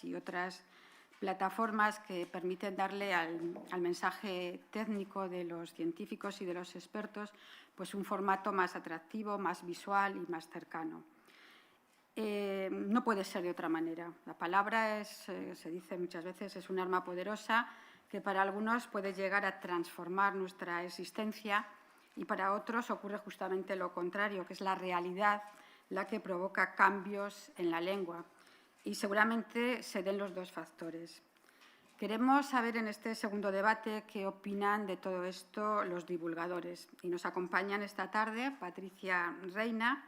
y otras plataformas que permiten darle al mensaje técnico de los científicos y de los expertos pues un formato más atractivo, más visual y más cercano. No puede ser de otra manera. La palabra se dice muchas veces, es un arma poderosa que para algunos puede llegar a transformar nuestra existencia y para otros ocurre justamente lo contrario, que es la realidad la que provoca cambios en la lengua. Y seguramente se den los dos factores. Queremos saber en este segundo debate qué opinan de todo esto los divulgadores. Y nos acompañan esta tarde Patricia Reina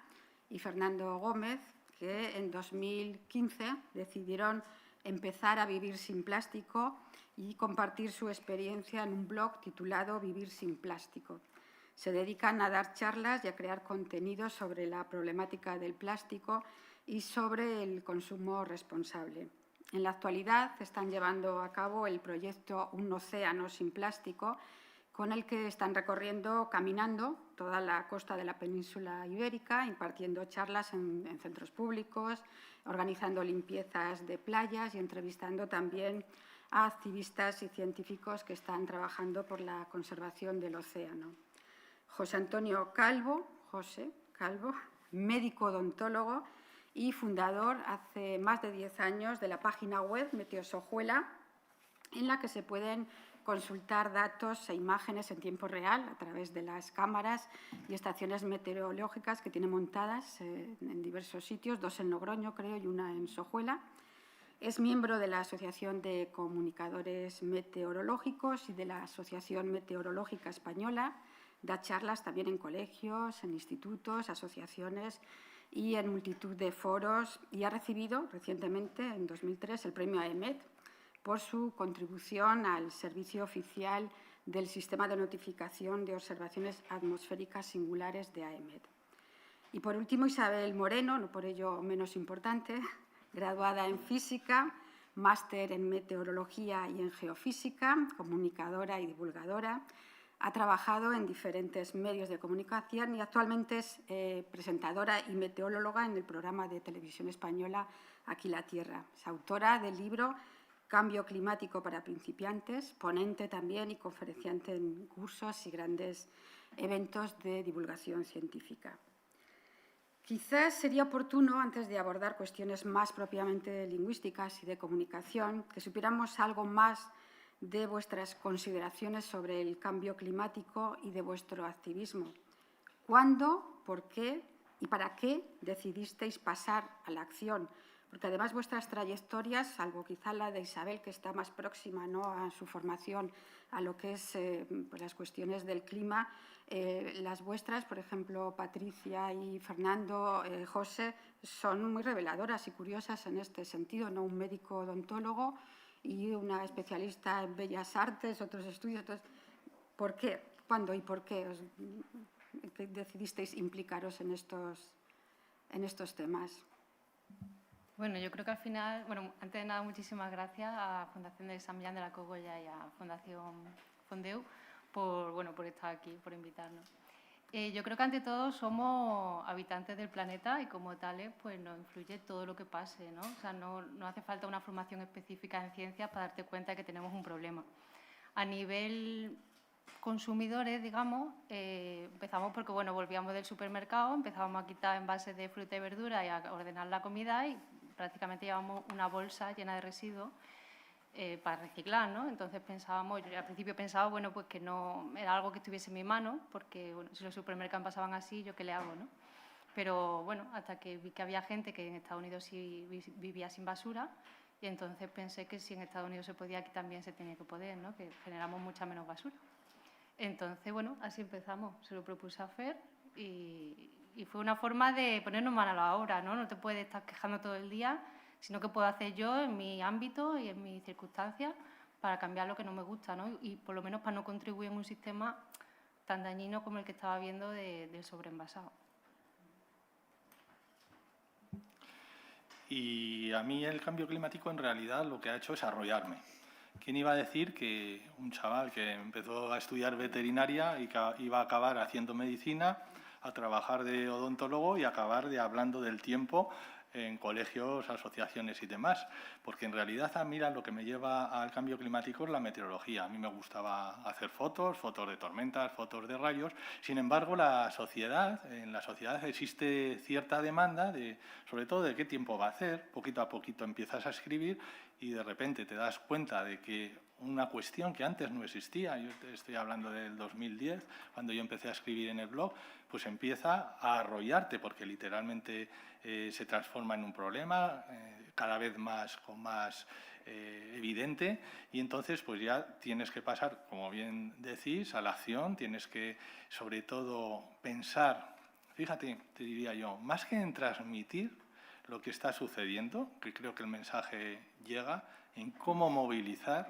y Fernando Gómez, que en 2015 decidieron empezar a vivir sin plástico y compartir su experiencia en un blog titulado Vivir sin plástico. Se dedican a dar charlas y a crear contenidos sobre la problemática del plástico y sobre el consumo responsable. En la actualidad están llevando a cabo el proyecto Un océano sin plástico, con el que están recorriendo, caminando toda la costa de la península ibérica, impartiendo charlas en centros públicos, organizando limpiezas de playas y entrevistando también a activistas y científicos que están trabajando por la conservación del océano. José Antonio Calvo, médico odontólogo y fundador hace más de 10 años de la página web Meteosojuela, en la que se pueden consultar datos e imágenes en tiempo real a través de las cámaras y estaciones meteorológicas que tiene montadas en diversos sitios, 2 en Logroño, creo, y 1 en Sojuela. Es miembro de la Asociación de Comunicadores Meteorológicos y de la Asociación Meteorológica Española. Da charlas también en colegios, en institutos, asociaciones y en multitud de foros, y ha recibido recientemente, en 2003, el premio AEMET por su contribución al servicio oficial del Sistema de Notificación de Observaciones Atmosféricas Singulares de AEMET. Y por último, Isabel Moreno, no por ello menos importante, graduada en Física, máster en Meteorología y en Geofísica, comunicadora y divulgadora. Ha trabajado en diferentes medios de comunicación y actualmente es presentadora y meteoróloga en el programa de televisión española Aquí la Tierra. Es autora del libro Cambio climático para principiantes, ponente también y conferenciante en cursos y grandes eventos de divulgación científica. Quizás sería oportuno, antes de abordar cuestiones más propiamente lingüísticas y de comunicación, que supiéramos algo más de vuestras consideraciones sobre el cambio climático y de vuestro activismo. ¿Cuándo, por qué y para qué decidisteis pasar a la acción? Porque además vuestras trayectorias, salvo quizá la de Isabel, que está más próxima, ¿no?, a su formación, a lo que es pues las cuestiones del clima, las vuestras, por ejemplo, Patricia y Fernando, José, son muy reveladoras y curiosas en este sentido, ¿no? Un médico odontólogo y una especialista en Bellas Artes, otros estudios. Entonces, ¿por qué? ¿Cuándo y por qué decidisteis implicaros en estos temas? Bueno, yo creo que al final, bueno, antes de nada, muchísimas gracias a Fundación de San Millán de la Cogolla y a Fundación Fondeu por estar aquí, por invitarnos. Yo creo que ante todo somos habitantes del planeta y como tales pues nos influye todo lo que pase, ¿no? O sea, no hace falta una formación específica en ciencias para darte cuenta de que tenemos un problema. A nivel consumidores, digamos, empezamos porque, bueno, volvíamos del supermercado, empezábamos a quitar envases de fruta y verdura y a ordenar la comida y prácticamente llevábamos una bolsa llena de residuos para reciclar, ¿no? Entonces pensábamos, yo al principio pensaba, bueno, pues que no era algo que estuviese en mi mano, porque, bueno, si los supermercados pasaban así, ¿yo qué le hago, no? Pero, bueno, hasta que vi que había gente que en Estados Unidos sí vivía sin basura y entonces pensé que si en Estados Unidos se podía, aquí también se tenía que poder, ¿no? Que generamos mucha menos basura. Entonces, bueno, así empezamos. Se lo propuse a Fer y fue una forma de ponernos mano a la obra, ¿no? No te puedes estar quejando todo el día, sino que puedo hacer yo en mi ámbito y en mis circunstancias para cambiar lo que no me gusta, ¿no? Y por lo menos para no contribuir en un sistema tan dañino como el que estaba viendo del sobreenvasado. Y a mí el cambio climático en realidad lo que ha hecho es arrollarme. ¿Quién iba a decir que un chaval que empezó a estudiar veterinaria y que iba a acabar haciendo medicina, a trabajar de odontólogo y acabar hablando del tiempo en colegios, asociaciones y demás, porque en realidad a mí lo que me lleva al cambio climático es la meteorología. A mí me gustaba hacer fotos de tormentas, fotos de rayos. Sin embargo, en la sociedad existe cierta demanda, sobre todo de qué tiempo va a hacer. Poquito a poquito empiezas a escribir y de repente te das cuenta de que una cuestión que antes no existía, yo te estoy hablando del 2010, cuando yo empecé a escribir en el blog, pues empieza a arrollarte porque literalmente se transforma en un problema cada vez más evidente, y entonces pues ya tienes que pasar, como bien decís, a la acción. Tienes que, sobre todo, pensar, fíjate, te diría yo, más que en transmitir lo que está sucediendo, que creo que el mensaje llega, en cómo movilizar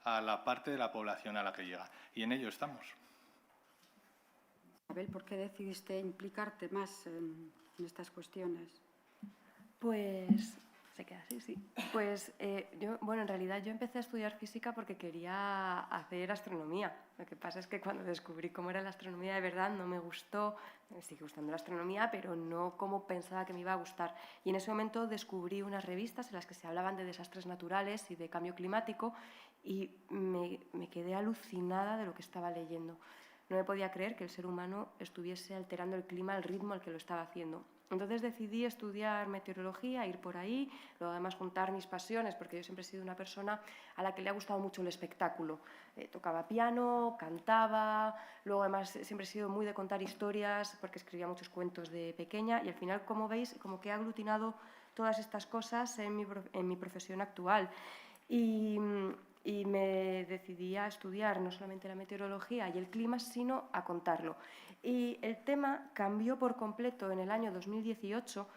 a la parte de la población a la que llega. Y en ello estamos. Abel, ¿por qué decidiste implicarte más en estas cuestiones? Pues se queda así, sí. Pues en realidad yo empecé a estudiar física porque quería hacer astronomía. Lo que pasa es que cuando descubrí cómo era la astronomía de verdad no me gustó. Me sigue gustando la astronomía, pero no como pensaba que me iba a gustar. Y en ese momento descubrí unas revistas en las que se hablaban de desastres naturales y de cambio climático y me quedé alucinada de lo que estaba leyendo. No me podía creer que el ser humano estuviese alterando el clima al ritmo al que lo estaba haciendo. Entonces decidí estudiar meteorología, ir por ahí, luego además juntar mis pasiones, porque yo siempre he sido una persona a la que le ha gustado mucho el espectáculo. Tocaba piano, cantaba, luego además siempre he sido muy de contar historias, porque escribía muchos cuentos de pequeña, y al final, como veis, como que he aglutinado todas estas cosas en mi profesión actual. Y me decidí a estudiar no solamente la meteorología y el clima, sino a contarlo. Y el tema cambió por completo en el año 2018,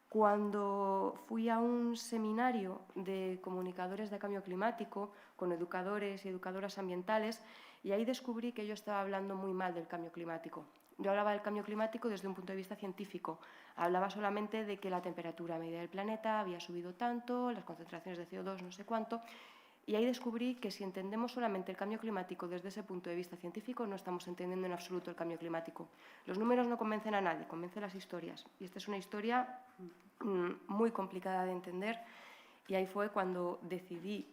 cuando fui a un seminario de comunicadores de cambio climático con educadores y educadoras ambientales, y ahí descubrí que yo estaba hablando muy mal del cambio climático. Yo hablaba del cambio climático desde un punto de vista científico. Hablaba solamente de que la temperatura media del planeta había subido tanto, las concentraciones de CO2 no sé cuánto, y ahí descubrí que si entendemos solamente el cambio climático desde ese punto de vista científico, no estamos entendiendo en absoluto el cambio climático. Los números no convencen a nadie, convencen las historias. Y esta es una historia muy complicada de entender, y ahí fue cuando decidí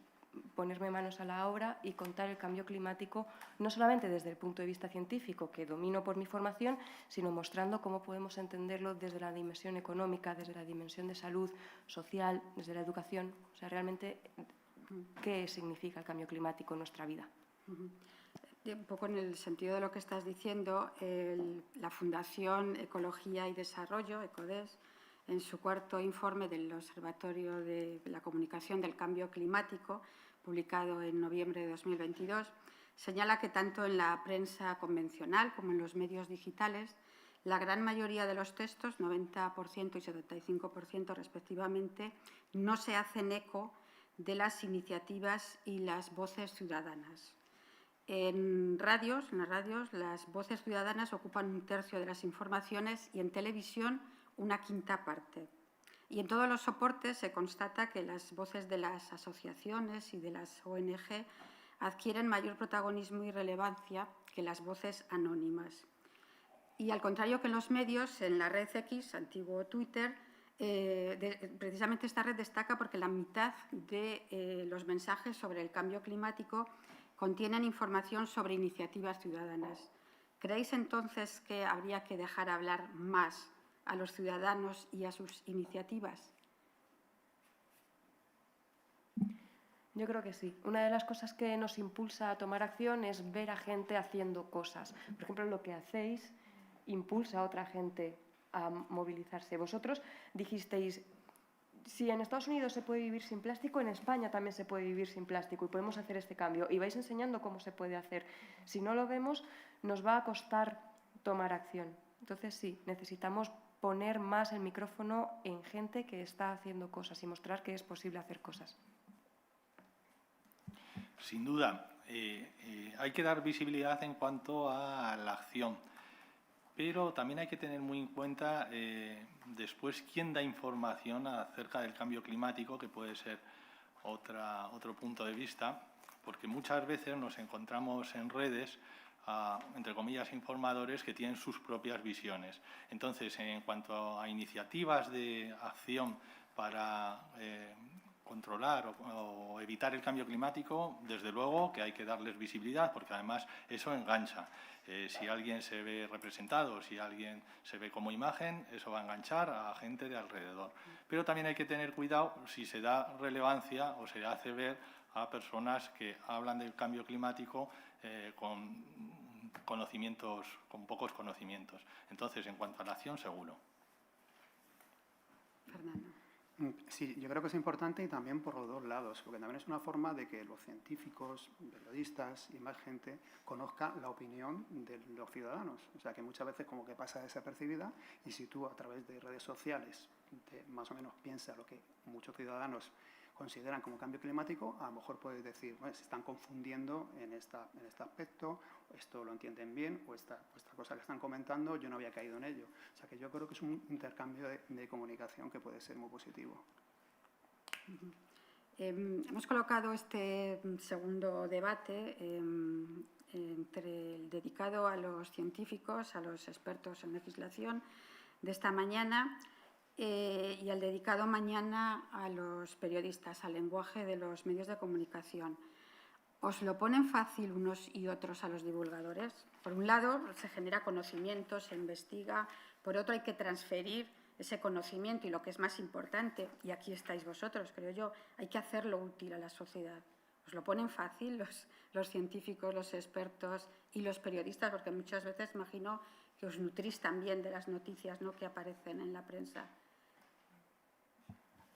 ponerme manos a la obra y contar el cambio climático no solamente desde el punto de vista científico, que domino por mi formación, sino mostrando cómo podemos entenderlo desde la dimensión económica, desde la dimensión de salud social, desde la educación. O sea, realmente, ¿qué significa el cambio climático en nuestra vida? Un poco en el sentido de lo que estás diciendo, la Fundación Ecología y Desarrollo, ECODES, en su cuarto informe del Observatorio de la Comunicación del Cambio Climático, publicado en noviembre de 2022, señala que tanto en la prensa convencional como en los medios digitales, la gran mayoría de los textos, 90% y 75% respectivamente, no se hacen eco de las iniciativas y las voces ciudadanas. En las radios, las voces ciudadanas ocupan 1/3 de las informaciones y en televisión 1/5 parte. Y en todos los soportes se constata que las voces de las asociaciones y de las ONG adquieren mayor protagonismo y relevancia que las voces anónimas. Y al contrario que en los medios, en la red X, antiguo Twitter, precisamente esta red destaca porque la mitad de los mensajes sobre el cambio climático contienen información sobre iniciativas ciudadanas. ¿Creéis entonces que habría que dejar hablar más a los ciudadanos y a sus iniciativas? Yo creo que sí. Una de las cosas que nos impulsa a tomar acción es ver a gente haciendo cosas. Por ejemplo, lo que hacéis impulsa a otra gente a movilizarse. Vosotros dijisteis, si en Estados Unidos se puede vivir sin plástico, en España también se puede vivir sin plástico y podemos hacer este cambio. Y vais enseñando cómo se puede hacer. Si no lo vemos, nos va a costar tomar acción. Entonces sí, necesitamos poner más el micrófono en gente que está haciendo cosas y mostrar que es posible hacer cosas. Sin duda, hay que dar visibilidad en cuanto a la acción, pero también hay que tener muy en cuenta después quién da información acerca del cambio climático, que puede ser otro punto de vista, porque muchas veces nos encontramos en redes entre comillas, informadores que tienen sus propias visiones. Entonces, en cuanto a iniciativas de acción para controlar o evitar el cambio climático, desde luego que hay que darles visibilidad, porque además eso engancha. Si alguien se ve representado, si alguien se ve como imagen, eso va a enganchar a gente de alrededor. Pero también hay que tener cuidado si se da relevancia o se hace ver a personas que hablan del cambio climático con pocos conocimientos. Entonces, en cuanto a la acción, seguro. Fernando. Sí, yo creo que es importante y también por los dos lados, porque también es una forma de que los científicos, periodistas y más gente conozcan la opinión de los ciudadanos. O sea, que muchas veces como que pasa desapercibida y si tú a través de redes sociales más o menos piensas lo que muchos ciudadanos consideran como cambio climático, a lo mejor puedes decir, bueno, se están confundiendo en este aspecto, esto lo entienden bien, o esta cosa que están comentando, yo no había caído en ello. O sea que yo creo que es un intercambio de comunicación que puede ser muy positivo. Hemos colocado este segundo debate entre el dedicado a los científicos, a los expertos en legislación de esta mañana, y al dedicado mañana a los periodistas, al lenguaje de los medios de comunicación. ¿Os lo ponen fácil unos y otros a los divulgadores? Por un lado, se genera conocimiento, se investiga. Por otro, hay que transferir ese conocimiento y lo que es más importante, y aquí estáis vosotros, creo yo, hay que hacerlo útil a la sociedad. ¿Os lo ponen fácil los científicos, los expertos y los periodistas? Porque muchas veces imagino que os nutrís también de las noticias, ¿no?, que aparecen en la prensa.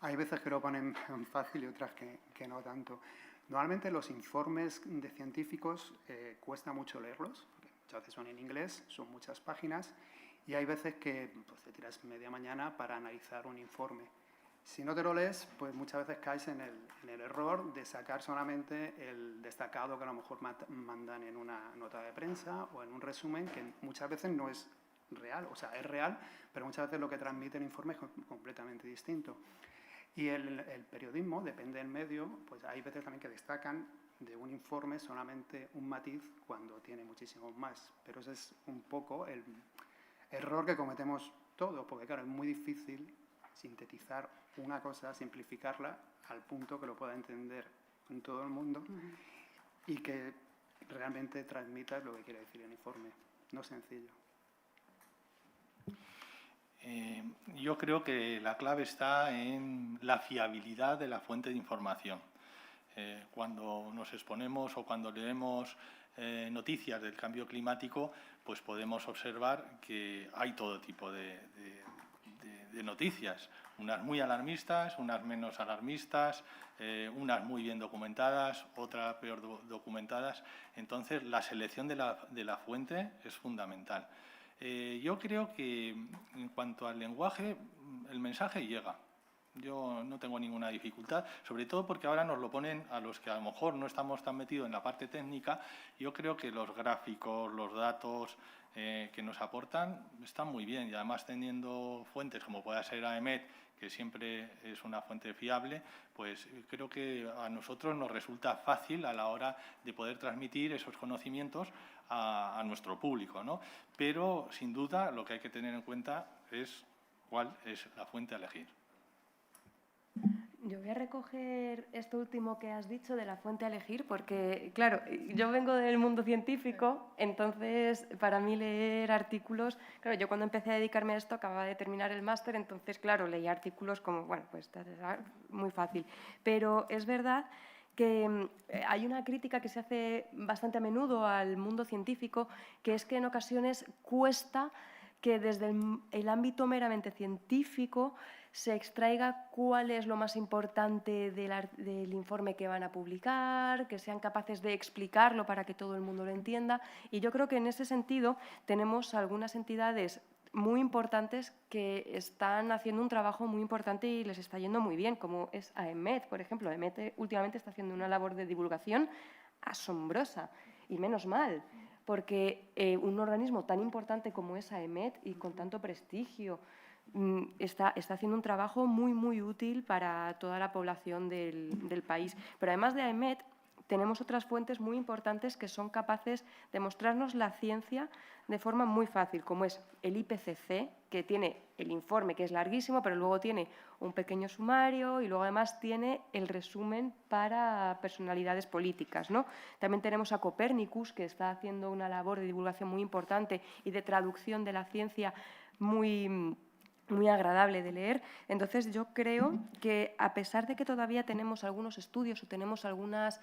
Hay veces que lo ponen fácil y otras que no tanto. Normalmente los informes de científicos cuesta mucho leerlos, porque muchas veces son en inglés, son muchas páginas, y hay veces que pues, te tiras media mañana para analizar un informe. Si no te lo lees, pues muchas veces caes en el error de sacar solamente el destacado que a lo mejor mandan en una nota de prensa o en un resumen, que muchas veces no es real, o sea, es real, pero muchas veces lo que transmite el informe es completamente distinto. Y el periodismo, depende del medio, pues hay veces también que destacan de un informe solamente un matiz cuando tiene muchísimos más. Pero ese es un poco el error que cometemos todos, porque claro, es muy difícil sintetizar una cosa, simplificarla al punto que lo pueda entender en todo el mundo y que realmente transmita lo que quiere decir el informe. No es sencillo. Yo creo que la clave está en la fiabilidad de la fuente de información. Cuando nos exponemos o cuando leemos noticias del cambio climático, pues podemos observar que hay todo tipo de noticias, unas muy alarmistas, unas menos alarmistas, unas muy bien documentadas, otras peor documentadas. Entonces, la selección de la fuente es fundamental. Yo creo que en cuanto al lenguaje, el mensaje llega. Yo no tengo ninguna dificultad, sobre todo porque ahora nos lo ponen a los que a lo mejor no estamos tan metidos en la parte técnica. Yo creo que los gráficos, los datos que nos aportan están muy bien y además teniendo fuentes como pueda ser AEMET, que siempre es una fuente fiable, pues creo que a nosotros nos resulta fácil a la hora de poder transmitir esos conocimientos a nuestro público, ¿no? Pero, sin duda, lo que hay que tener en cuenta es cuál es la fuente a elegir. Yo voy a recoger esto último que has dicho de la fuente a elegir porque, claro, yo vengo del mundo científico, entonces para mí leer artículos, claro, yo cuando empecé a dedicarme a esto acababa de terminar el máster, entonces, claro, leía artículos como, bueno, pues muy fácil. Pero es verdad que hay una crítica que se hace bastante a menudo al mundo científico, que es que en ocasiones cuesta que desde el ámbito meramente científico se extraiga cuál es lo más importante del informe que van a publicar, que sean capaces de explicarlo para que todo el mundo lo entienda. Y yo creo que en ese sentido tenemos algunas entidades muy importantes que están haciendo un trabajo muy importante y les está yendo muy bien, como es AEMET, por ejemplo. AEMET últimamente está haciendo una labor de divulgación asombrosa, y menos mal, porque un organismo tan importante como es AEMET y con tanto prestigio está haciendo un trabajo muy, muy útil para toda la población del país. Pero además de AEMET, tenemos otras fuentes muy importantes que son capaces de mostrarnos la ciencia de forma muy fácil, como es el IPCC, que tiene el informe, que es larguísimo, pero luego tiene un pequeño sumario y luego además tiene el resumen para personalidades políticas, ¿no? También tenemos a Copernicus, que está haciendo una labor de divulgación muy importante y de traducción de la ciencia muy agradable de leer. Entonces, yo creo que, a pesar de que todavía tenemos algunos estudios o tenemos algunos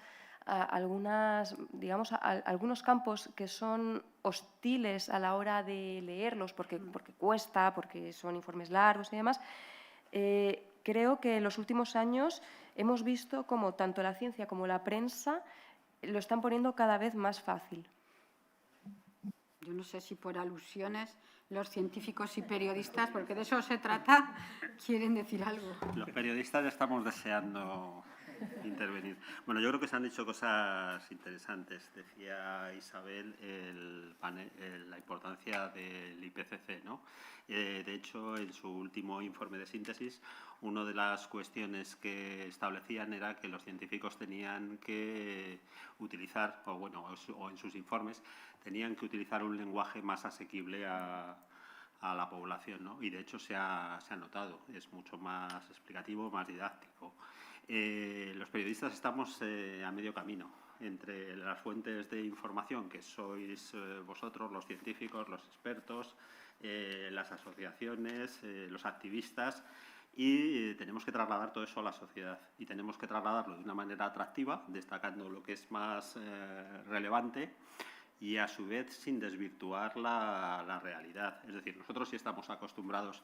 campos que son hostiles a la hora de leerlos porque cuesta, porque son informes largos y demás, creo que en los últimos años hemos visto como tanto la ciencia como la prensa lo están poniendo cada vez más fácil. Yo no sé si por alusiones los científicos y periodistas, porque de eso se trata, quieren decir algo. Los periodistas ya estamos deseando intervenir. Bueno, yo creo que se han dicho cosas interesantes. Decía Isabel la importancia del IPCC, ¿no? De hecho, en su último informe de síntesis, una de las cuestiones que establecían era que los científicos tenían que utilizar, o en sus informes, tenían que utilizar un lenguaje más asequible a la población, ¿no? Y de hecho se ha notado, es mucho más explicativo, más didáctico. Los periodistas estamos a medio camino entre las fuentes de información que sois vosotros, los científicos, los expertos, las asociaciones, los activistas, y tenemos que trasladar todo eso a la sociedad y tenemos que trasladarlo de una manera atractiva, destacando lo que es más relevante y a su vez sin desvirtuar la realidad. Es decir, nosotros sí estamos acostumbrados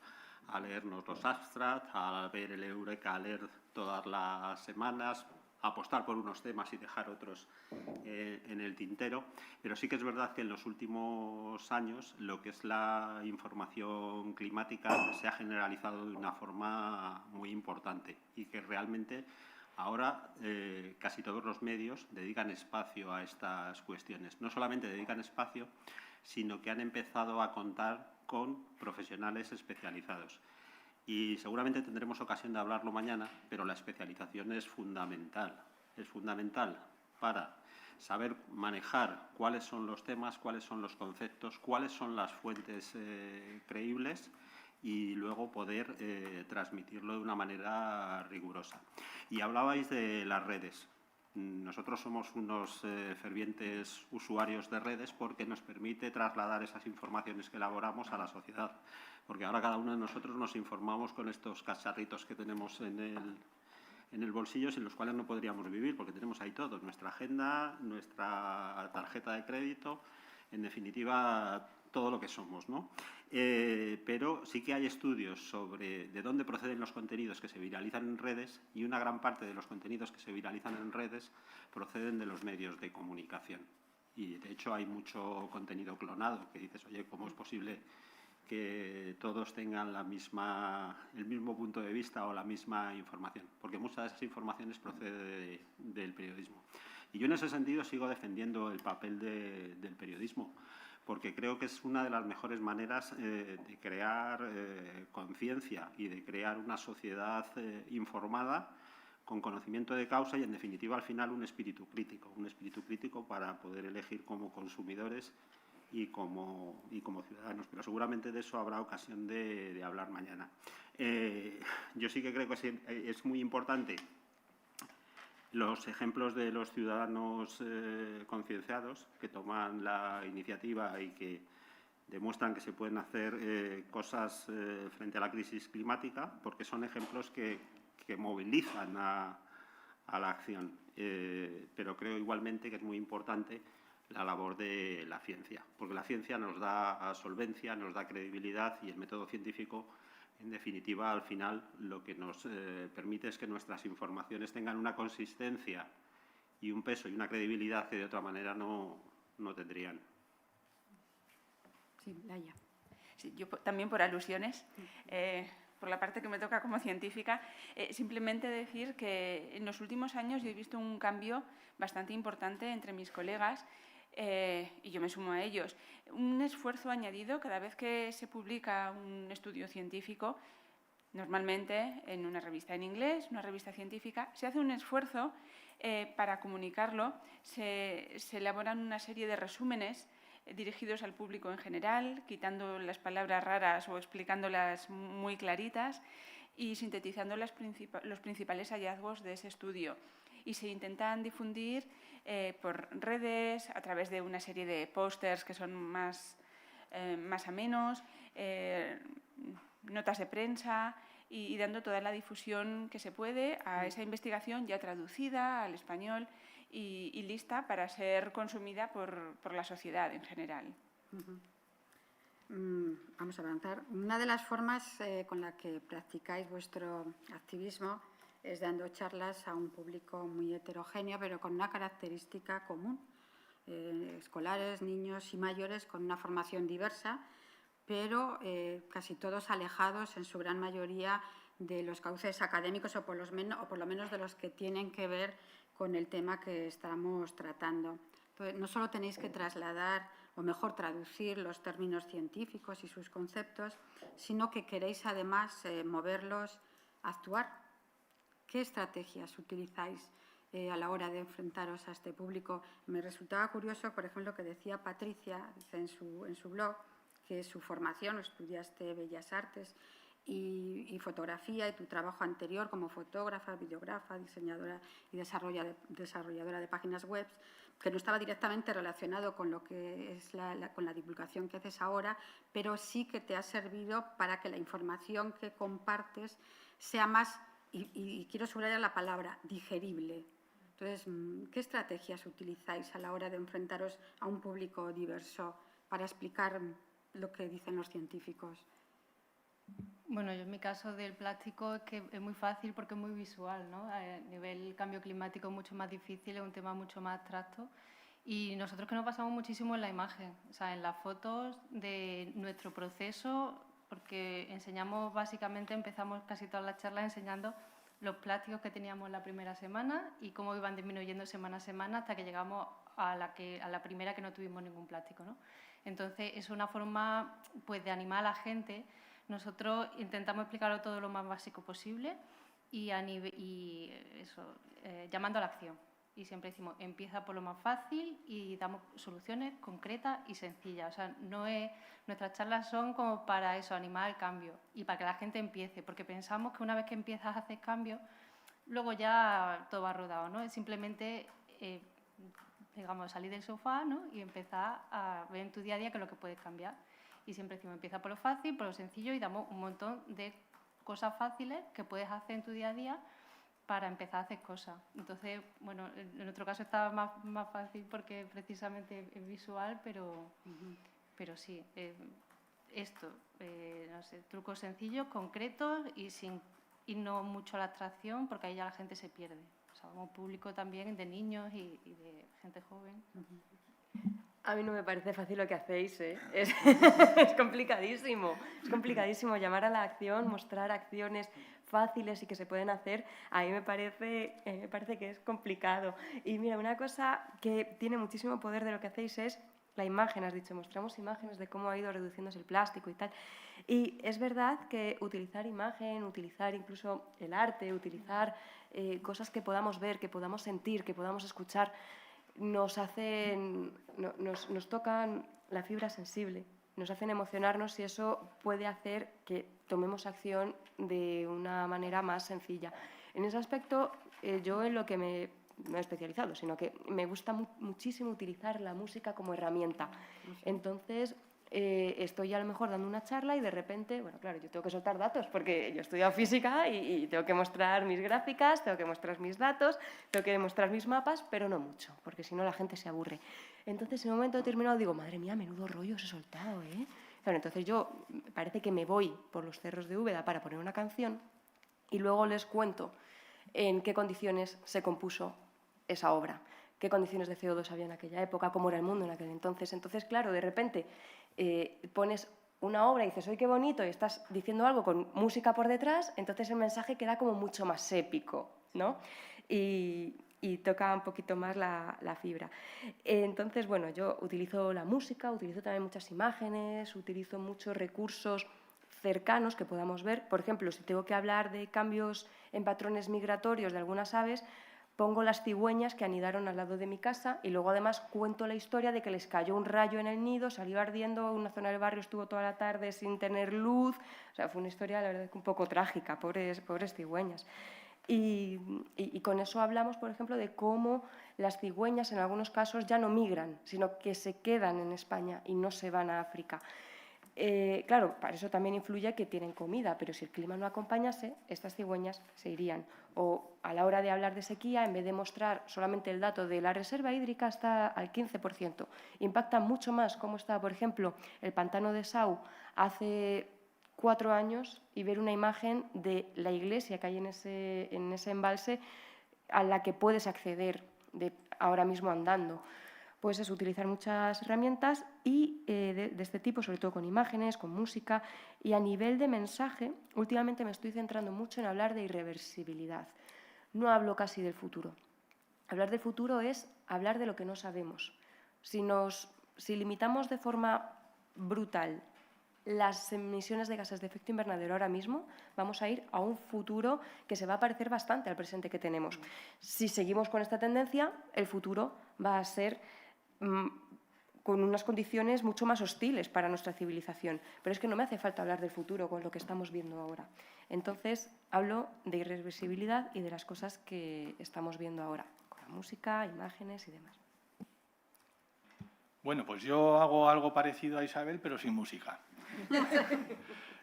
a leernos los abstracts, a ver el Eureka Alert todas las semanas, a apostar por unos temas y dejar otros en el tintero, pero sí que es verdad que en los últimos años lo que es la información climática se ha generalizado de una forma muy importante y que realmente ahora casi todos los medios dedican espacio a estas cuestiones. No solamente dedican espacio, sino que han empezado a contar con profesionales especializados. Y seguramente tendremos ocasión de hablarlo mañana, pero la especialización es fundamental. Es fundamental para saber manejar cuáles son los temas, cuáles son los conceptos, cuáles son las fuentes creíbles y luego poder transmitirlo de una manera rigurosa. Y hablabais de las redes. Nosotros somos unos fervientes usuarios de redes porque nos permite trasladar esas informaciones que elaboramos a la sociedad. Porque ahora cada uno de nosotros nos informamos con estos cacharritos que tenemos en el bolsillo, sin los cuales no podríamos vivir, porque tenemos ahí todo, nuestra agenda, nuestra tarjeta de crédito, en definitiva, todo lo que somos, ¿no? Pero sí que hay estudios sobre de dónde proceden los contenidos que se viralizan en redes y una gran parte de los contenidos que se viralizan en redes proceden de los medios de comunicación. Y, de hecho, hay mucho contenido clonado que dices, oye, ¿cómo es posible que todos tengan el mismo punto de vista o la misma información? Porque muchas de esas informaciones proceden del periodismo. Y yo en ese sentido sigo defendiendo el papel del periodismo, porque creo que es una de las mejores maneras de crear conciencia y de crear una sociedad informada con conocimiento de causa y, en definitiva, al final un espíritu crítico para poder elegir como consumidores y como ciudadanos. Pero seguramente de eso habrá ocasión de hablar mañana. Yo sí que creo que es muy importante los ejemplos de los ciudadanos concienciados que toman la iniciativa y que demuestran que se pueden hacer cosas frente a la crisis climática, porque son ejemplos que movilizan a la acción. Pero creo igualmente que es muy importante la labor de la ciencia, porque la ciencia nos da solvencia, nos da credibilidad y el método científico, en definitiva, al final, lo que nos permite es que nuestras informaciones tengan una consistencia y un peso y una credibilidad que de otra manera no tendrían. Sí, Laia. Sí, yo también por alusiones, por la parte que me toca como científica, simplemente decir que en los últimos años yo he visto un cambio bastante importante entre mis colegas y yo me sumo a ellos. Un esfuerzo añadido cada vez que se publica un estudio científico. normalmente en una revista en inglés, una revista científica. Se hace un esfuerzo para comunicarlo, se elaboran una serie de resúmenes dirigidos al público en general, quitando las palabras raras o explicándolas muy claritas y sintetizando los principales hallazgos de ese estudio. Y se intentan difundir por redes, a través de una serie de pósters que son más amenos, notas de prensa y dando toda la difusión que se puede a esa investigación ya traducida al español y lista para ser consumida por la sociedad en general. Vamos a avanzar. Una de las formas con la que practicáis vuestro activismo es dando charlas a un público muy heterogéneo, pero con una característica común. Escolares, niños y mayores con una formación diversa, pero casi todos alejados en su gran mayoría de los cauces académicos o por lo menos de los que tienen que ver con el tema que estamos tratando. Entonces, no solo tenéis que trasladar o mejor traducir los términos científicos y sus conceptos, sino que queréis además moverlos a actuar. ¿Qué estrategias utilizáis a la hora de enfrentaros a este público? Me resultaba curioso, por ejemplo, que decía Patricia, dice en su blog, que su formación, estudiaste Bellas Artes y fotografía, y tu trabajo anterior como fotógrafa, videógrafa, diseñadora y desarrolladora de páginas web, que no estaba directamente relacionado con lo que es con la divulgación que haces ahora, pero sí que te ha servido para que la información que compartes sea más, y quiero subrayar la palabra, digerible. Entonces, ¿qué estrategias utilizáis a la hora de enfrentaros a un público diverso para explicar lo que dicen los científicos? Bueno, yo en mi caso del plástico es que es muy fácil porque es muy visual, ¿no? A nivel cambio climático es mucho más difícil, es un tema mucho más abstracto. Y nosotros que nos basamos muchísimo en la imagen, o sea, en las fotos de nuestro proceso, porque enseñamos básicamente, empezamos casi todas las charlas enseñando los plásticos que teníamos la primera semana y cómo iban disminuyendo semana a semana hasta que llegamos a la primera que no tuvimos ningún plástico, ¿no? Entonces, es una forma pues, de animar a la gente. Nosotros intentamos explicarlo todo lo más básico posible y llamando a la acción. Y siempre decimos, empieza por lo más fácil y damos soluciones concretas y sencillas. O sea, nuestras charlas son como para eso, animar el cambio y para que la gente empiece, porque pensamos que una vez que empiezas a hacer cambios, luego ya todo va rodado, ¿no? Es simplemente, digamos, salir del sofá, ¿no? Y empezar a ver en tu día a día qué es lo que puedes cambiar. Y siempre decimos, empieza por lo fácil, por lo sencillo y damos un montón de cosas fáciles que puedes hacer en tu día a día para empezar a hacer cosas. Entonces, bueno, en nuestro caso está más fácil porque precisamente es visual, pero sí, no sé, trucos sencillos, concretos y sin irnos mucho a la abstracción porque ahí ya la gente se pierde. O sea, como público también de niños y de gente joven. A mí no me parece fácil lo que hacéis, ¿eh? Es complicadísimo. Es complicadísimo llamar a la acción, mostrar acciones fáciles y que se pueden hacer. A mí me parece que es complicado. Y mira, una cosa que tiene muchísimo poder de lo que hacéis es la imagen. Has dicho, mostramos imágenes de cómo ha ido reduciéndose el plástico y tal. Y es verdad que utilizar imagen, utilizar incluso el arte, utilizar cosas que podamos ver, que podamos sentir, que podamos escuchar, nos tocan la fibra sensible, nos hacen emocionarnos y eso puede hacer que tomemos acción de una manera más sencilla. En ese aspecto, yo en lo que no he especializado, sino que me gusta muchísimo utilizar la música como herramienta. Entonces, estoy a lo mejor dando una charla y de repente, bueno, claro, yo tengo que soltar datos porque yo he estudiado física y tengo que mostrar mis gráficas, tengo que mostrar mis datos, tengo que mostrar mis mapas, pero no mucho, porque si no la gente se aburre. Entonces, en un momento determinado digo, madre mía, menudo rollo os he soltado, ¿eh? Claro, entonces yo parece que me voy por los cerros de Úbeda para poner una canción y luego les cuento en qué condiciones se compuso esa obra, qué condiciones de CO2 había en aquella época, cómo era el mundo en aquel entonces. Entonces, claro, de repente pones una obra y dices, ¡ay, qué bonito!, y estás diciendo algo con música por detrás, entonces el mensaje queda como mucho más épico, ¿no? Y toca un poquito más la fibra. Entonces, bueno, yo utilizo la música, utilizo también muchas imágenes, utilizo muchos recursos cercanos que podamos ver. Por ejemplo, si tengo que hablar de cambios en patrones migratorios de algunas aves, pongo las cigüeñas que anidaron al lado de mi casa y luego además cuento la historia de que les cayó un rayo en el nido, salió ardiendo, una zona del barrio estuvo toda la tarde sin tener luz. O sea, fue una historia, la verdad, un poco trágica, pobres cigüeñas. Y con eso hablamos, por ejemplo, de cómo las cigüeñas en algunos casos ya no migran, sino que se quedan en España y no se van a África. Claro, para eso también influye que tienen comida, pero si el clima no acompañase, estas cigüeñas se irían. O a la hora de hablar de sequía, en vez de mostrar solamente el dato de la reserva hídrica, está al 15%. Impacta mucho más cómo está, por ejemplo, el pantano de Sau hace 4 años y ver una imagen de la iglesia que hay en ese embalse a la que puedes acceder ahora mismo andando. Pues es utilizar muchas herramientas y de este tipo, sobre todo con imágenes, con música. Y a nivel de mensaje, últimamente me estoy centrando mucho en hablar de irreversibilidad. No hablo casi del futuro. Hablar del futuro es hablar de lo que no sabemos. Si limitamos de forma brutal las emisiones de gases de efecto invernadero ahora mismo, vamos a ir a un futuro que se va a parecer bastante al presente que tenemos. Si seguimos con esta tendencia, el futuro va a ser con unas condiciones mucho más hostiles para nuestra civilización. Pero es que no me hace falta hablar del futuro con lo que estamos viendo ahora. Entonces, hablo de irreversibilidad y de las cosas que estamos viendo ahora, con la música, imágenes y demás. Bueno, pues yo hago algo parecido a Isabel, pero sin música.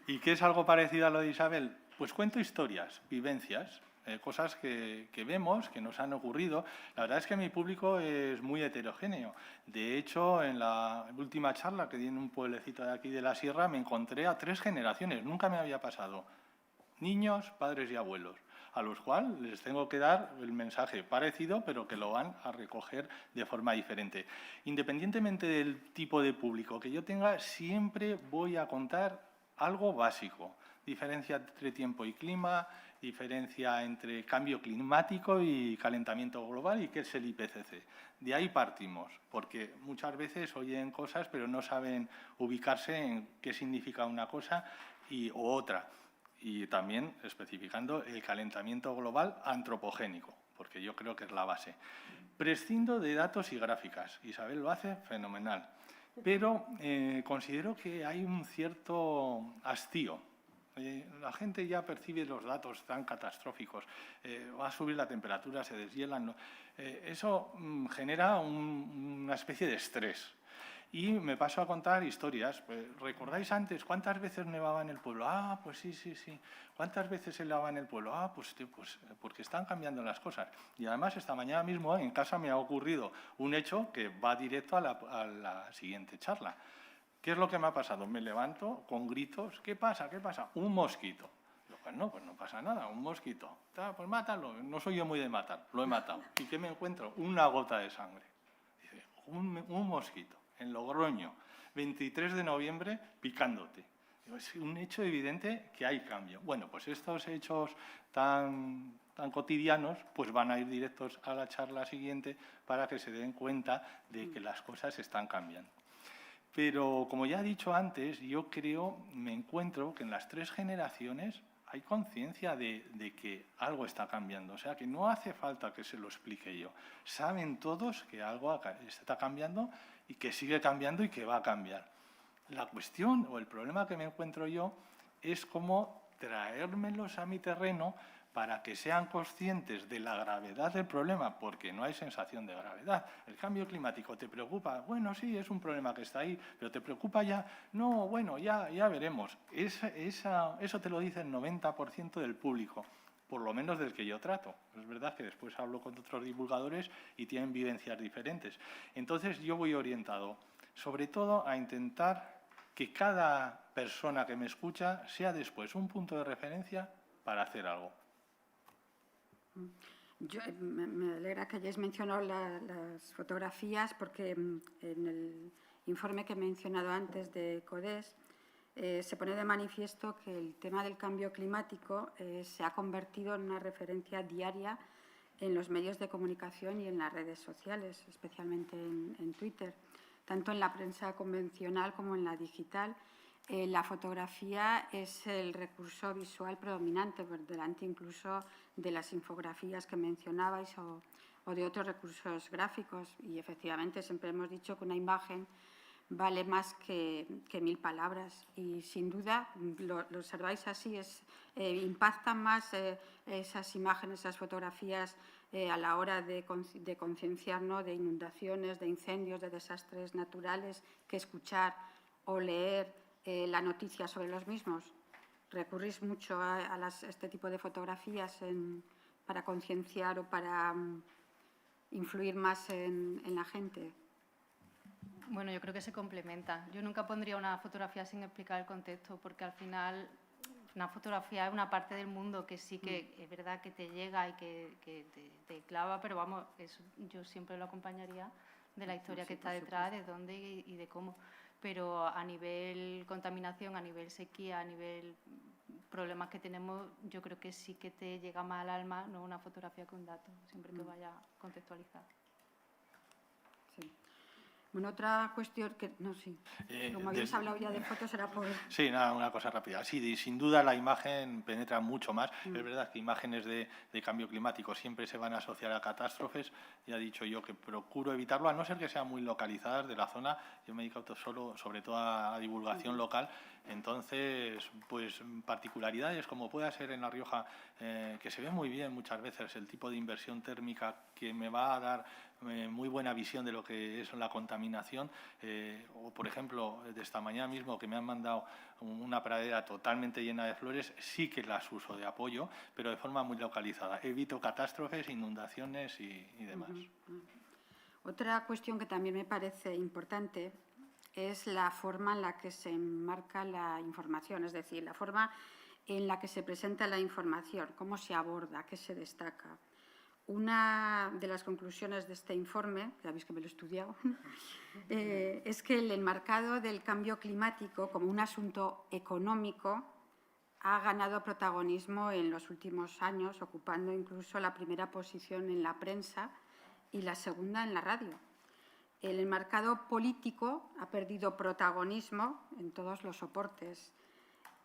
¿Y qué es algo parecido a lo de Isabel? Pues cuento historias, vivencias, cosas que vemos, que nos han ocurrido. La verdad es que mi público es muy heterogéneo. De hecho, en la última charla que di en un pueblecito de aquí de la Sierra, me encontré a 3 generaciones. Nunca me había pasado. Niños, padres y abuelos, a los cuales les tengo que dar el mensaje parecido, pero que lo van a recoger de forma diferente. Independientemente del tipo de público que yo tenga, siempre voy a contar algo básico. Diferencia entre tiempo y clima, diferencia entre cambio climático y calentamiento global y qué es el IPCC. De ahí partimos, porque muchas veces oyen cosas pero no saben ubicarse en qué significa una cosa u otra. Y también especificando el calentamiento global antropogénico, porque yo creo que es la base. Prescindo de datos y gráficas. Isabel lo hace fenomenal, pero considero que hay un cierto hastío. La gente ya percibe los datos tan catastróficos. Va a subir la temperatura, se deshielan, ¿no? Eso genera una especie de estrés. Y me paso a contar historias. ¿Recordáis antes cuántas veces nevaba en el pueblo? Ah, pues sí. ¿Cuántas veces se helaba en el pueblo? Ah, pues porque están cambiando las cosas. Y además esta mañana mismo en casa me ha ocurrido un hecho que va directo a la siguiente charla. ¿Qué es lo que me ha pasado? Me levanto con gritos. ¿Qué pasa? ¿Qué pasa? Un mosquito. Pues no pasa nada, un mosquito. Pues mátalo. No soy yo muy de matar, lo he matado. ¿Y qué me encuentro? Una gota de sangre. Dice, un mosquito. En Logroño, 23 de noviembre, picándote. Es un hecho evidente que hay cambio. Bueno, pues estos hechos tan cotidianos pues van a ir directos a la charla siguiente para que se den cuenta de que las cosas están cambiando. Pero, como ya he dicho antes, yo me encuentro que en las 3 generaciones hay conciencia de que algo está cambiando. O sea, que no hace falta que se lo explique yo. Saben todos que algo está cambiando y que sigue cambiando y que va a cambiar. La cuestión o el problema que me encuentro yo es cómo traérmelos a mi terreno para que sean conscientes de la gravedad del problema, porque no hay sensación de gravedad. ¿El cambio climático te preocupa? Bueno, sí, es un problema que está ahí, pero ¿te preocupa ya? No, bueno, ya veremos. Eso te lo dice el 90% del público, por lo menos del que yo trato. Es verdad que después hablo con otros divulgadores y tienen vivencias diferentes. Entonces yo voy orientado, sobre todo, a intentar que cada persona que me escucha sea después un punto de referencia para hacer algo. Me alegra que hayáis mencionado las fotografías, porque en el informe que he mencionado antes de CODES se pone de manifiesto que el tema del cambio climático se ha convertido en una referencia diaria en los medios de comunicación y en las redes sociales, especialmente en Twitter, tanto en la prensa convencional como en la digital. La fotografía es el recurso visual predominante, por delante incluso de las infografías que mencionabais o de otros recursos gráficos. Y efectivamente siempre hemos dicho que una imagen vale más que 1000 palabras y sin duda, lo observáis así, impactan más esas imágenes, esas fotografías a la hora de concienciarnos de inundaciones, de incendios, de desastres naturales, que escuchar o leer la noticia sobre los mismos. ¿Recurrís mucho a este tipo de fotografías para concienciar o para influir más en la gente? Bueno, yo creo que se complementa. Yo nunca pondría una fotografía sin explicar el contexto, porque al final una fotografía es una parte del mundo que sí que es verdad que te llega y que te clava, pero vamos, eso yo siempre lo acompañaría de la historia que está detrás, de dónde y de cómo. Pero a nivel contaminación, a nivel sequía, a nivel problemas que tenemos, yo creo que sí que te llega más al alma, no una fotografía que un dato, siempre que vaya contextualizada. Sí. Bueno, otra cuestión que, no sé, como habéis hablado ya de fotos, será por... Sí, nada, una cosa rápida. Sí, sin duda la imagen penetra mucho más. Es verdad que imágenes de cambio climático siempre se van a asociar a catástrofes. Ya he dicho yo que procuro evitarlo, a no ser que sean muy localizadas de la zona. Yo me dedico solo, sobre todo a divulgación local. Entonces, pues particularidades como pueda ser en La Rioja, que se ve muy bien muchas veces el tipo de inversión térmica que me va a dar muy buena visión de lo que es la contaminación, o por ejemplo, de esta mañana mismo que me han mandado una pradera totalmente llena de flores, sí que las uso de apoyo, pero de forma muy localizada. Evito catástrofes, inundaciones y demás. Otra cuestión que también me parece importante es la forma en la que se enmarca la información, es decir, la forma en la que se presenta la información, cómo se aborda, qué se destaca. Una de las conclusiones de este informe, ya veis que me lo he estudiado, es que el enmarcado del cambio climático como un asunto económico ha ganado protagonismo en los últimos años, ocupando incluso la primera posición en la prensa y la segunda en la radio. El enmarcado político ha perdido protagonismo en todos los soportes.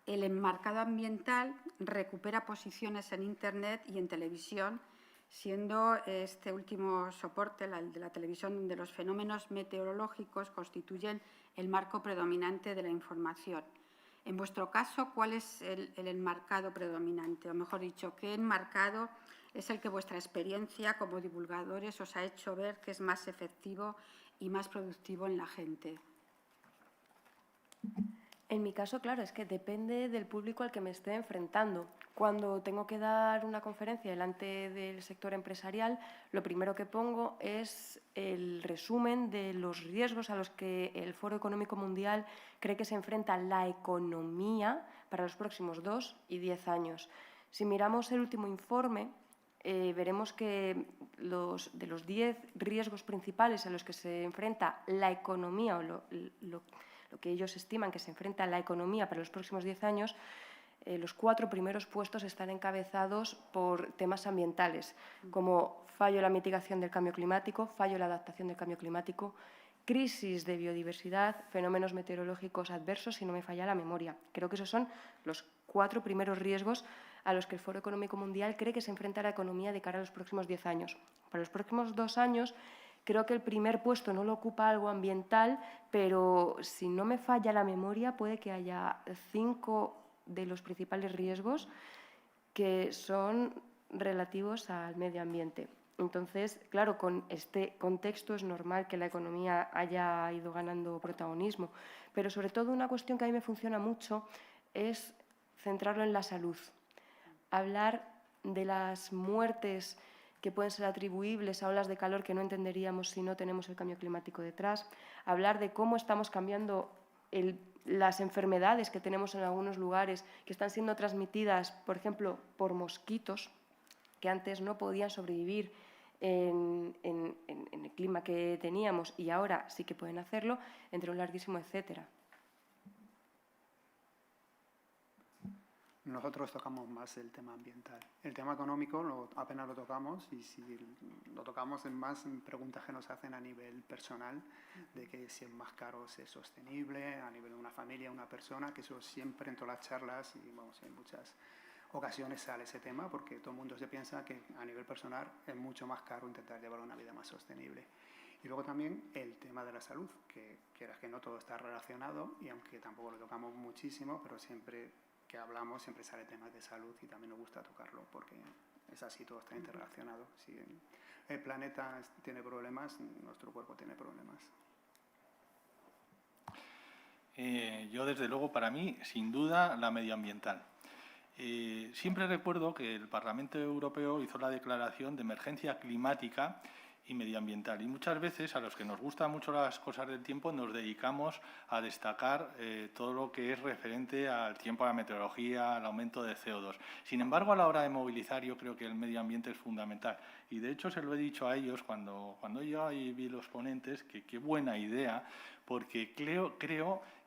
El enmarcado ambiental recupera posiciones en Internet y en televisión, siendo este último soporte, el de la televisión, donde los fenómenos meteorológicos constituyen el marco predominante de la información. En vuestro caso, ¿cuál es el enmarcado predominante? O mejor dicho, ¿qué enmarcado es el que vuestra experiencia como divulgadores os ha hecho ver que es más efectivo y más productivo en la gente? En mi caso, claro, es que depende del público al que me esté enfrentando. Cuando tengo que dar una conferencia delante del sector empresarial, lo primero que pongo es el resumen de los riesgos a los que el Foro Económico Mundial cree que se enfrenta la economía para los próximos 2 y 10 años. Si miramos el último informe, veremos que de los 10 riesgos principales a los que se enfrenta la economía o lo que ellos estiman que se enfrenta la economía para los próximos 10 años, los 4 primeros puestos están encabezados por temas ambientales, como fallo en la mitigación del cambio climático, fallo en la adaptación del cambio climático, crisis de biodiversidad, fenómenos meteorológicos adversos, si no me falla la memoria. Creo que esos son los 4 primeros riesgos a los que el Foro Económico Mundial cree que se enfrenta la economía de cara a los próximos 10 años. Para los próximos 2 años, creo que el primer puesto no lo ocupa algo ambiental, pero si no me falla la memoria, puede que haya 5 de los principales riesgos que son relativos al medio ambiente. Entonces, claro, con este contexto es normal que la economía haya ido ganando protagonismo, pero sobre todo una cuestión que a mí me funciona mucho es centrarlo en la salud. Hablar de las muertes que pueden ser atribuibles a olas de calor que no entenderíamos si no tenemos el cambio climático detrás, hablar de cómo estamos cambiando las enfermedades que tenemos en algunos lugares que están siendo transmitidas, por ejemplo, por mosquitos, que antes no podían sobrevivir en el clima que teníamos y ahora sí que pueden hacerlo, entre un larguísimo etcétera. Nosotros tocamos más el tema ambiental. El tema económico apenas lo tocamos y si lo tocamos en más preguntas que nos hacen a nivel personal, de que si es más caro ser sostenible, a nivel de una familia, una persona, que eso siempre en todas las charlas y vamos, en muchas ocasiones sale ese tema, porque todo el mundo se piensa que a nivel personal es mucho más caro intentar llevar una vida más sostenible. Y luego también el tema de la salud, que quieras que no, todo está relacionado, y aunque tampoco lo tocamos muchísimo, pero siempre que hablamos siempre sale temas de salud y también nos gusta tocarlo, porque es así, todo está interrelacionado. Si el planeta tiene problemas, nuestro cuerpo tiene problemas. Yo, desde luego, para mí, sin duda, la medioambiental. Siempre recuerdo que el Parlamento Europeo hizo la declaración de emergencia climática y medioambiental. Y muchas veces, a los que nos gustan mucho las cosas del tiempo, nos dedicamos a destacar todo lo que es referente al tiempo, a la meteorología, al aumento de CO2. Sin embargo, a la hora de movilizar, yo creo que el medio ambiente es fundamental. Y, de hecho, se lo he dicho a ellos cuando yo ahí vi los ponentes, que qué buena idea, porque creo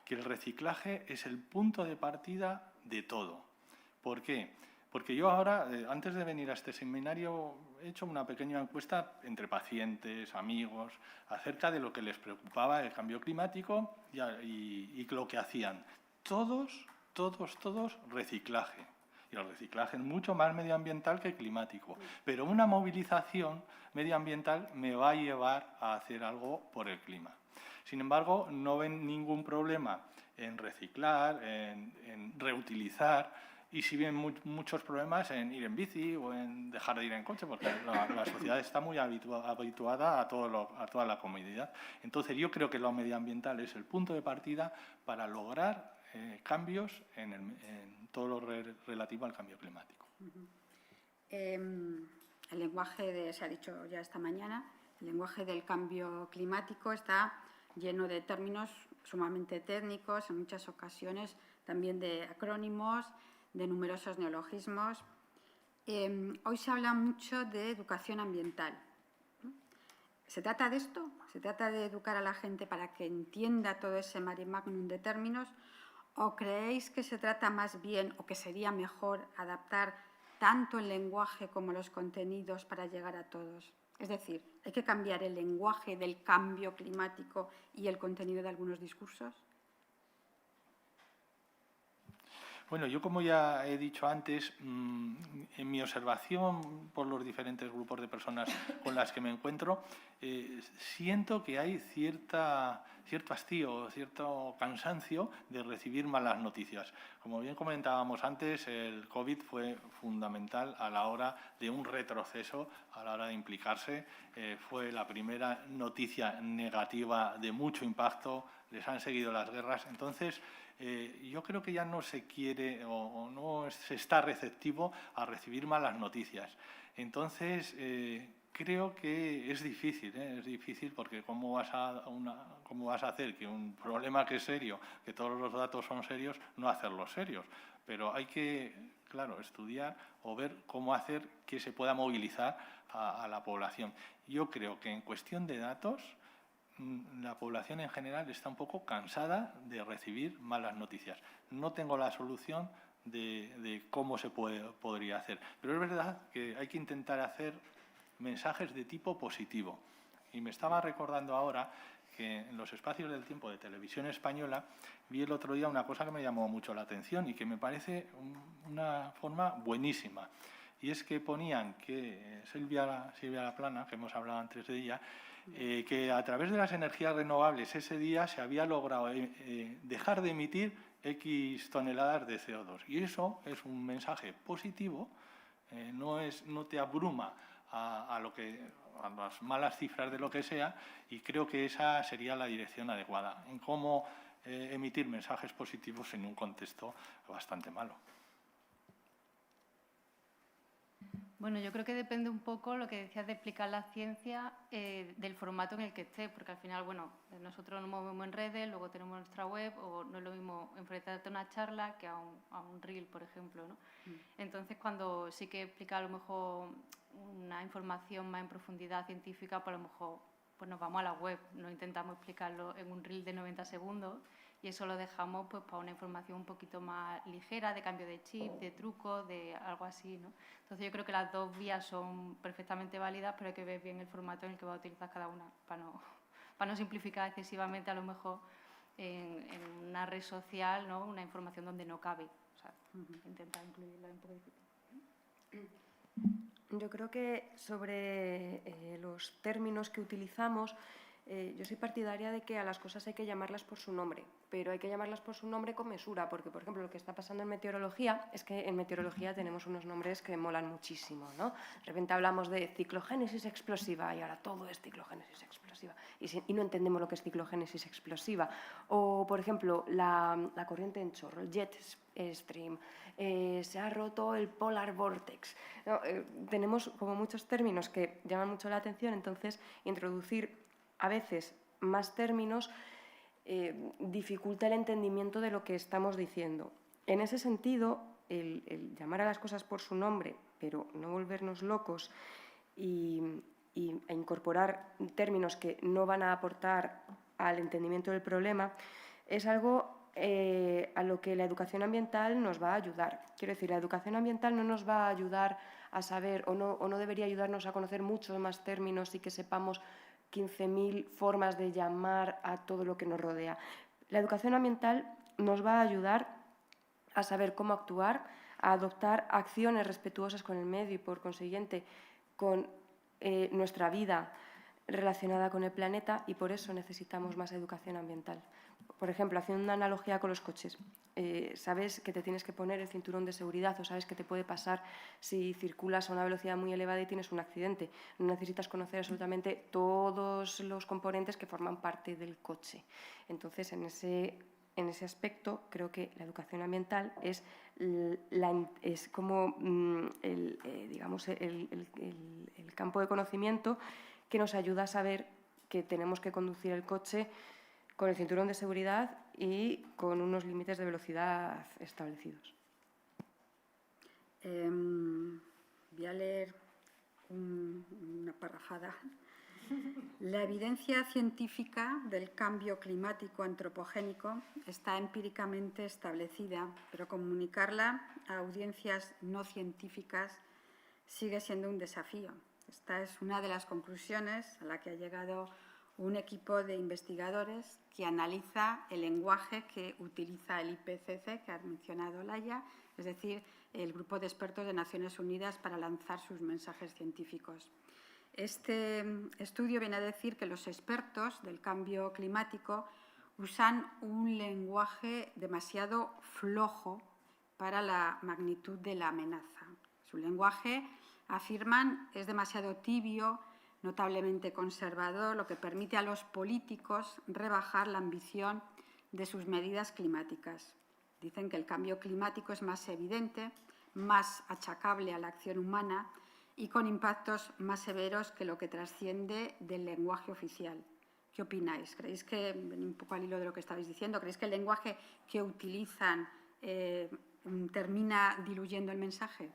que el reciclaje es el punto de partida de todo. ¿Por qué? Porque yo ahora, antes de venir a este seminario, he hecho una pequeña encuesta entre pacientes, amigos, acerca de lo que les preocupaba el cambio climático y lo que hacían. Todos reciclaje. Y el reciclaje es mucho más medioambiental que climático. Pero una movilización medioambiental me va a llevar a hacer algo por el clima. Sin embargo, no ven ningún problema en reciclar, en reutilizar, y sí ven muchos problemas en ir en bici o en dejar de ir en coche, porque la sociedad está muy habituada a toda la comodidad. Entonces, yo creo que lo medioambiental es el punto de partida para lograr cambios en todo lo relativo al cambio climático. El lenguaje, se ha dicho ya esta mañana, el lenguaje del cambio climático está lleno de términos sumamente técnicos, en muchas ocasiones también de acrónimos, de numerosos neologismos. Hoy se habla mucho de educación ambiental. ¿Se trata de esto? ¿Se trata de educar a la gente para que entienda todo ese mare magnum de términos? ¿O creéis que se trata más bien, o que sería mejor, adaptar tanto el lenguaje como los contenidos para llegar a todos? Es decir, ¿hay que cambiar el lenguaje del cambio climático y el contenido de algunos discursos? Bueno, yo, como ya he dicho antes, en mi observación por los diferentes grupos de personas con las que me encuentro, siento que hay cierto hastío, cierto cansancio de recibir malas noticias. Como bien comentábamos antes, el COVID fue fundamental a la hora de un retroceso, a la hora de implicarse. Fue la primera noticia negativa de mucho impacto, les han seguido las guerras. Entonces, yo creo que ya no se quiere o no se está receptivo a recibir malas noticias. Entonces, creo que es difícil porque ¿cómo vas a hacer que un problema que es serio, que todos los datos son serios, no hacerlos serios? Pero hay que, claro, estudiar o ver cómo hacer que se pueda movilizar a la población. Yo creo que en cuestión de datos, la población en general está un poco cansada de recibir malas noticias. No tengo la solución de cómo se podría hacer, pero es verdad que hay que intentar hacer mensajes de tipo positivo. Y me estaba recordando ahora que en los espacios del tiempo de Televisión Española vi el otro día una cosa que me llamó mucho la atención y que me parece una forma buenísima. Y es que ponían que Silvia Laplana, que hemos hablado antes de ella, que a través de las energías renovables ese día se había logrado dejar de emitir X toneladas de CO2. Y eso es un mensaje positivo, no te abruma a las malas cifras de lo que sea, y creo que esa sería la dirección adecuada, en cómo emitir mensajes positivos en un contexto bastante malo. Bueno, yo creo que depende un poco lo que decías de explicar la ciencia del formato en el que esté, porque al final, bueno, nosotros nos movemos en redes, luego tenemos nuestra web, o no es lo mismo enfrentarte a una charla que a un reel, por ejemplo, ¿no? Entonces, cuando sí que explica a lo mejor una información más en profundidad científica, pues a lo mejor pues nos vamos a la web, no intentamos explicarlo en un reel de 90 segundos, y eso lo dejamos pues para una información un poquito más ligera, de cambio de chip, de truco, de algo así, ¿no? Entonces yo creo que las dos vías son perfectamente válidas, pero hay que ver bien el formato en el que va a utilizar cada una, para no simplificar excesivamente a lo mejor en una red social, ¿no? Una información donde no cabe. O sea, intentar incluirla un poco difícil. Yo creo que sobre los términos que utilizamos, yo soy partidaria de que a las cosas hay que llamarlas por su nombre, pero hay que llamarlas por su nombre con mesura, porque, por ejemplo, lo que está pasando en meteorología es que en meteorología tenemos unos nombres que molan muchísimo, ¿no? De repente hablamos de ciclogénesis explosiva y ahora todo es ciclogénesis explosiva y no entendemos lo que es ciclogénesis explosiva. O, por ejemplo, la corriente en chorro, el jet stream, se ha roto el polar vortex, ¿no? Tenemos como muchos términos que llaman mucho la atención, entonces introducir a veces más términos dificulta el entendimiento de lo que estamos diciendo. En ese sentido, el llamar a las cosas por su nombre, pero no volvernos locos e incorporar términos que no van a aportar al entendimiento del problema, es algo a lo que la educación ambiental nos va a ayudar. Quiero decir, la educación ambiental no nos va a ayudar a saber o no debería ayudarnos a conocer muchos más términos y que sepamos 15.000 formas de llamar a todo lo que nos rodea. La educación ambiental nos va a ayudar a saber cómo actuar, a adoptar acciones respetuosas con el medio y, por consiguiente, con nuestra vida relacionada con el planeta, y por eso necesitamos más educación ambiental. Por ejemplo, haciendo una analogía con los coches, sabes que te tienes que poner el cinturón de seguridad o sabes que te puede pasar si circulas a una velocidad muy elevada y tienes un accidente. No necesitas conocer absolutamente todos los componentes que forman parte del coche. Entonces, en ese aspecto, creo que la educación ambiental es como digamos, el campo de conocimiento que nos ayuda a saber que tenemos que conducir el coche con el cinturón de seguridad y con unos límites de velocidad establecidos. Voy a leer una parrafada. La evidencia científica del cambio climático antropogénico está empíricamente establecida, pero comunicarla a audiencias no científicas sigue siendo un desafío. Esta es una de las conclusiones a la que ha llegado un equipo de investigadores que analiza el lenguaje que utiliza el IPCC, que ha mencionado Laia, es decir, el Grupo de Expertos de Naciones Unidas para lanzar sus mensajes científicos. Este estudio viene a decir que los expertos del cambio climático usan un lenguaje demasiado flojo para la magnitud de la amenaza. Su lenguaje, afirman, es demasiado tibio, notablemente conservador, lo que permite a los políticos rebajar la ambición de sus medidas climáticas. Dicen que el cambio climático es más evidente, más achacable a la acción humana y con impactos más severos que lo que trasciende del lenguaje oficial. ¿Qué opináis? ¿Creéis que, un poco al hilo de lo que estabais diciendo, creéis que el lenguaje que utilizan termina diluyendo el mensaje?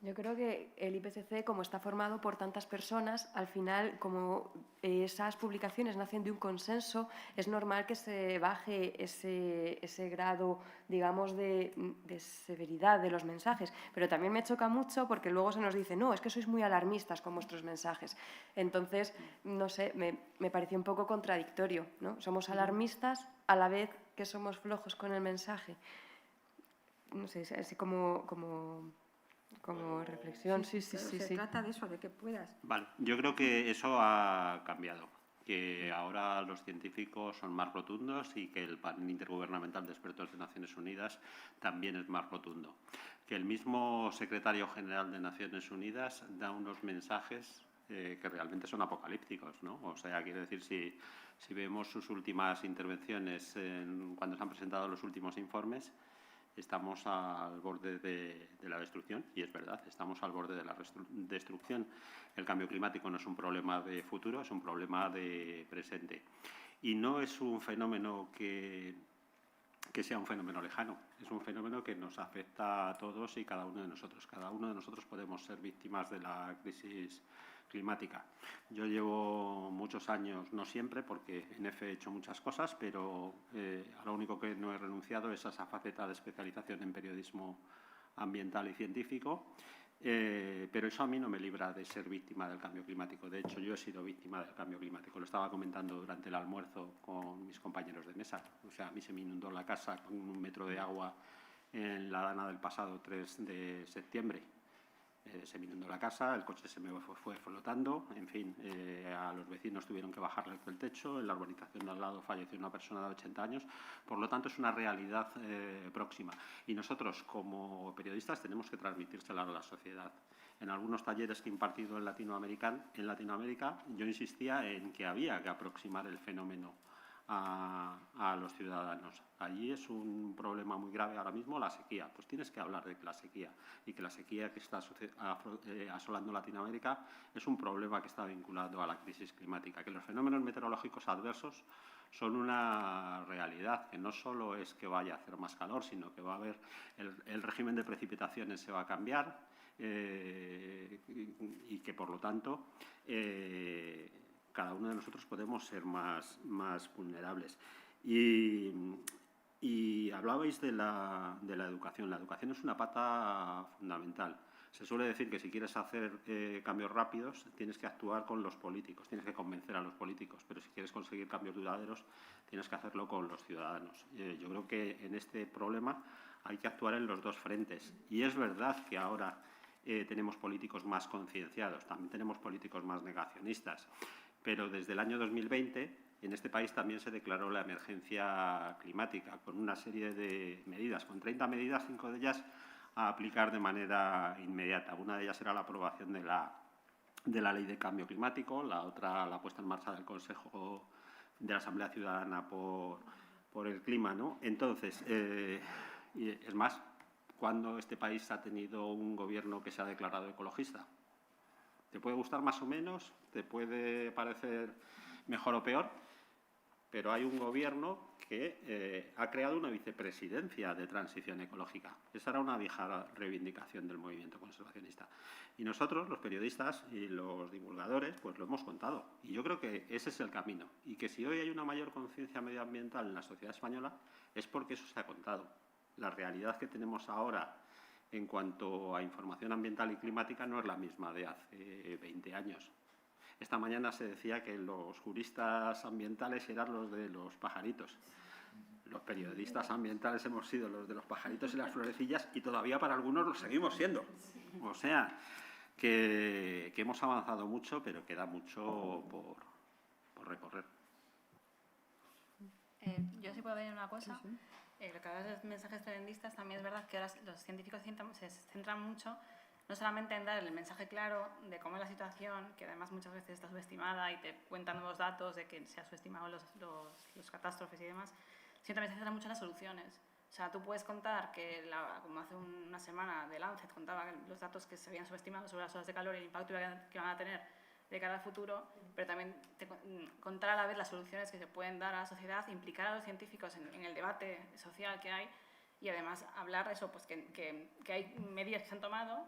Yo creo que el IPCC, como está formado por tantas personas, al final, como esas publicaciones nacen de un consenso, es normal que se baje ese grado, digamos, de severidad de los mensajes. Pero también me choca mucho porque luego se nos dice, no, es que sois muy alarmistas con vuestros mensajes. Entonces, no sé, me pareció un poco contradictorio, ¿no? Somos alarmistas a la vez que somos flojos con el mensaje. No sé, así como reflexión. Sí. Se trata de eso, de que puedas. Vale, yo creo que eso ha cambiado, que ahora los científicos son más rotundos y que el panel intergubernamental de expertos de Naciones Unidas también es más rotundo. Que el mismo secretario general de Naciones Unidas da unos mensajes que realmente son apocalípticos, ¿no? O sea, quiero decir, si vemos sus últimas intervenciones cuando se han presentado los últimos informes, estamos al borde de la destrucción, y es verdad, estamos al borde de la destrucción. El cambio climático no es un problema de futuro, es un problema de presente. Y no es un fenómeno que sea un fenómeno lejano, es un fenómeno que nos afecta a todos y cada uno de nosotros. Cada uno de nosotros podemos ser víctimas de la crisis climática. Yo llevo muchos años, no siempre, porque en EFE he hecho muchas cosas, pero a lo único que no he renunciado es a esa faceta de especialización en periodismo ambiental y científico, pero eso a mí no me libra de ser víctima del cambio climático. De hecho, yo he sido víctima del cambio climático. Lo estaba comentando durante el almuerzo con mis compañeros de mesa. O sea, a mí se me inundó la casa con 1 metro de agua en la dana del pasado 3 de septiembre. Se me inundó la casa, el coche se me fue flotando, en fin, a los vecinos tuvieron que bajarles del techo, en la urbanización de al lado falleció una persona de 80 años, por lo tanto es una realidad próxima. Y nosotros, como periodistas, tenemos que transmitírsela a la sociedad. En algunos talleres que he impartido en Latinoamérica, yo insistía en que había que aproximar el fenómeno a los ciudadanos. Allí es un problema muy grave ahora mismo la sequía. Pues tienes que hablar de la sequía y que la sequía que está asolando Latinoamérica es un problema que está vinculado a la crisis climática, que los fenómenos meteorológicos adversos son una realidad, que no solo es que vaya a hacer más calor, sino que va a haber el régimen de precipitaciones se va a cambiar y que, por lo tanto, cada uno de nosotros podemos ser más vulnerables. Y hablabais de la educación. La educación es una pata fundamental. Se suele decir que si quieres hacer cambios rápidos, tienes que actuar con los políticos, tienes que convencer a los políticos, pero si quieres conseguir cambios duraderos, tienes que hacerlo con los ciudadanos. Yo creo que en este problema hay que actuar en los dos frentes. Y es verdad que ahora tenemos políticos más concienciados, también tenemos políticos más negacionistas. Pero desde el año 2020 en este país también se declaró la emergencia climática con una serie de medidas, con 30 medidas, 5 de ellas a aplicar de manera inmediata. Una de ellas era la aprobación de la Ley de Cambio Climático, la otra la puesta en marcha del Consejo de la Asamblea Ciudadana por el Clima, ¿no? Entonces, y es más, ¿cuándo este país ha tenido un gobierno que se ha declarado ecologista? Te puede gustar más o menos, te puede parecer mejor o peor, pero hay un gobierno que ha creado una vicepresidencia de transición ecológica. Esa era una vieja reivindicación del movimiento conservacionista. Y nosotros, los periodistas y los divulgadores, pues lo hemos contado. Y yo creo que ese es el camino. Y que si hoy hay una mayor conciencia medioambiental en la sociedad española, es porque eso se ha contado. La realidad que tenemos ahora en cuanto a información ambiental y climática no es la misma de hace 20 años. Esta mañana se decía que los juristas ambientales eran los de los pajaritos. Los periodistas ambientales hemos sido los de los pajaritos y las florecillas y todavía para algunos lo seguimos siendo. O sea, que hemos avanzado mucho, pero queda mucho por recorrer. Yo sí puedo ver una cosa. Lo que hablas de los mensajes tremendistas, también es verdad que ahora los científicos se centran mucho no solamente en dar el mensaje claro de cómo es la situación, que además muchas veces está subestimada y te cuentan nuevos datos de que se han subestimado los catástrofes y demás, sino también se centran mucho en las soluciones. O sea, tú puedes contar que, como hace una semana The Lancet contaba los datos que se habían subestimado sobre las olas de calor y el impacto que van a tener de cara al futuro, pero también contar a la vez las soluciones que se pueden dar a la sociedad, implicar a los científicos en el debate social que hay y además hablar de eso, pues que hay medidas que se han tomado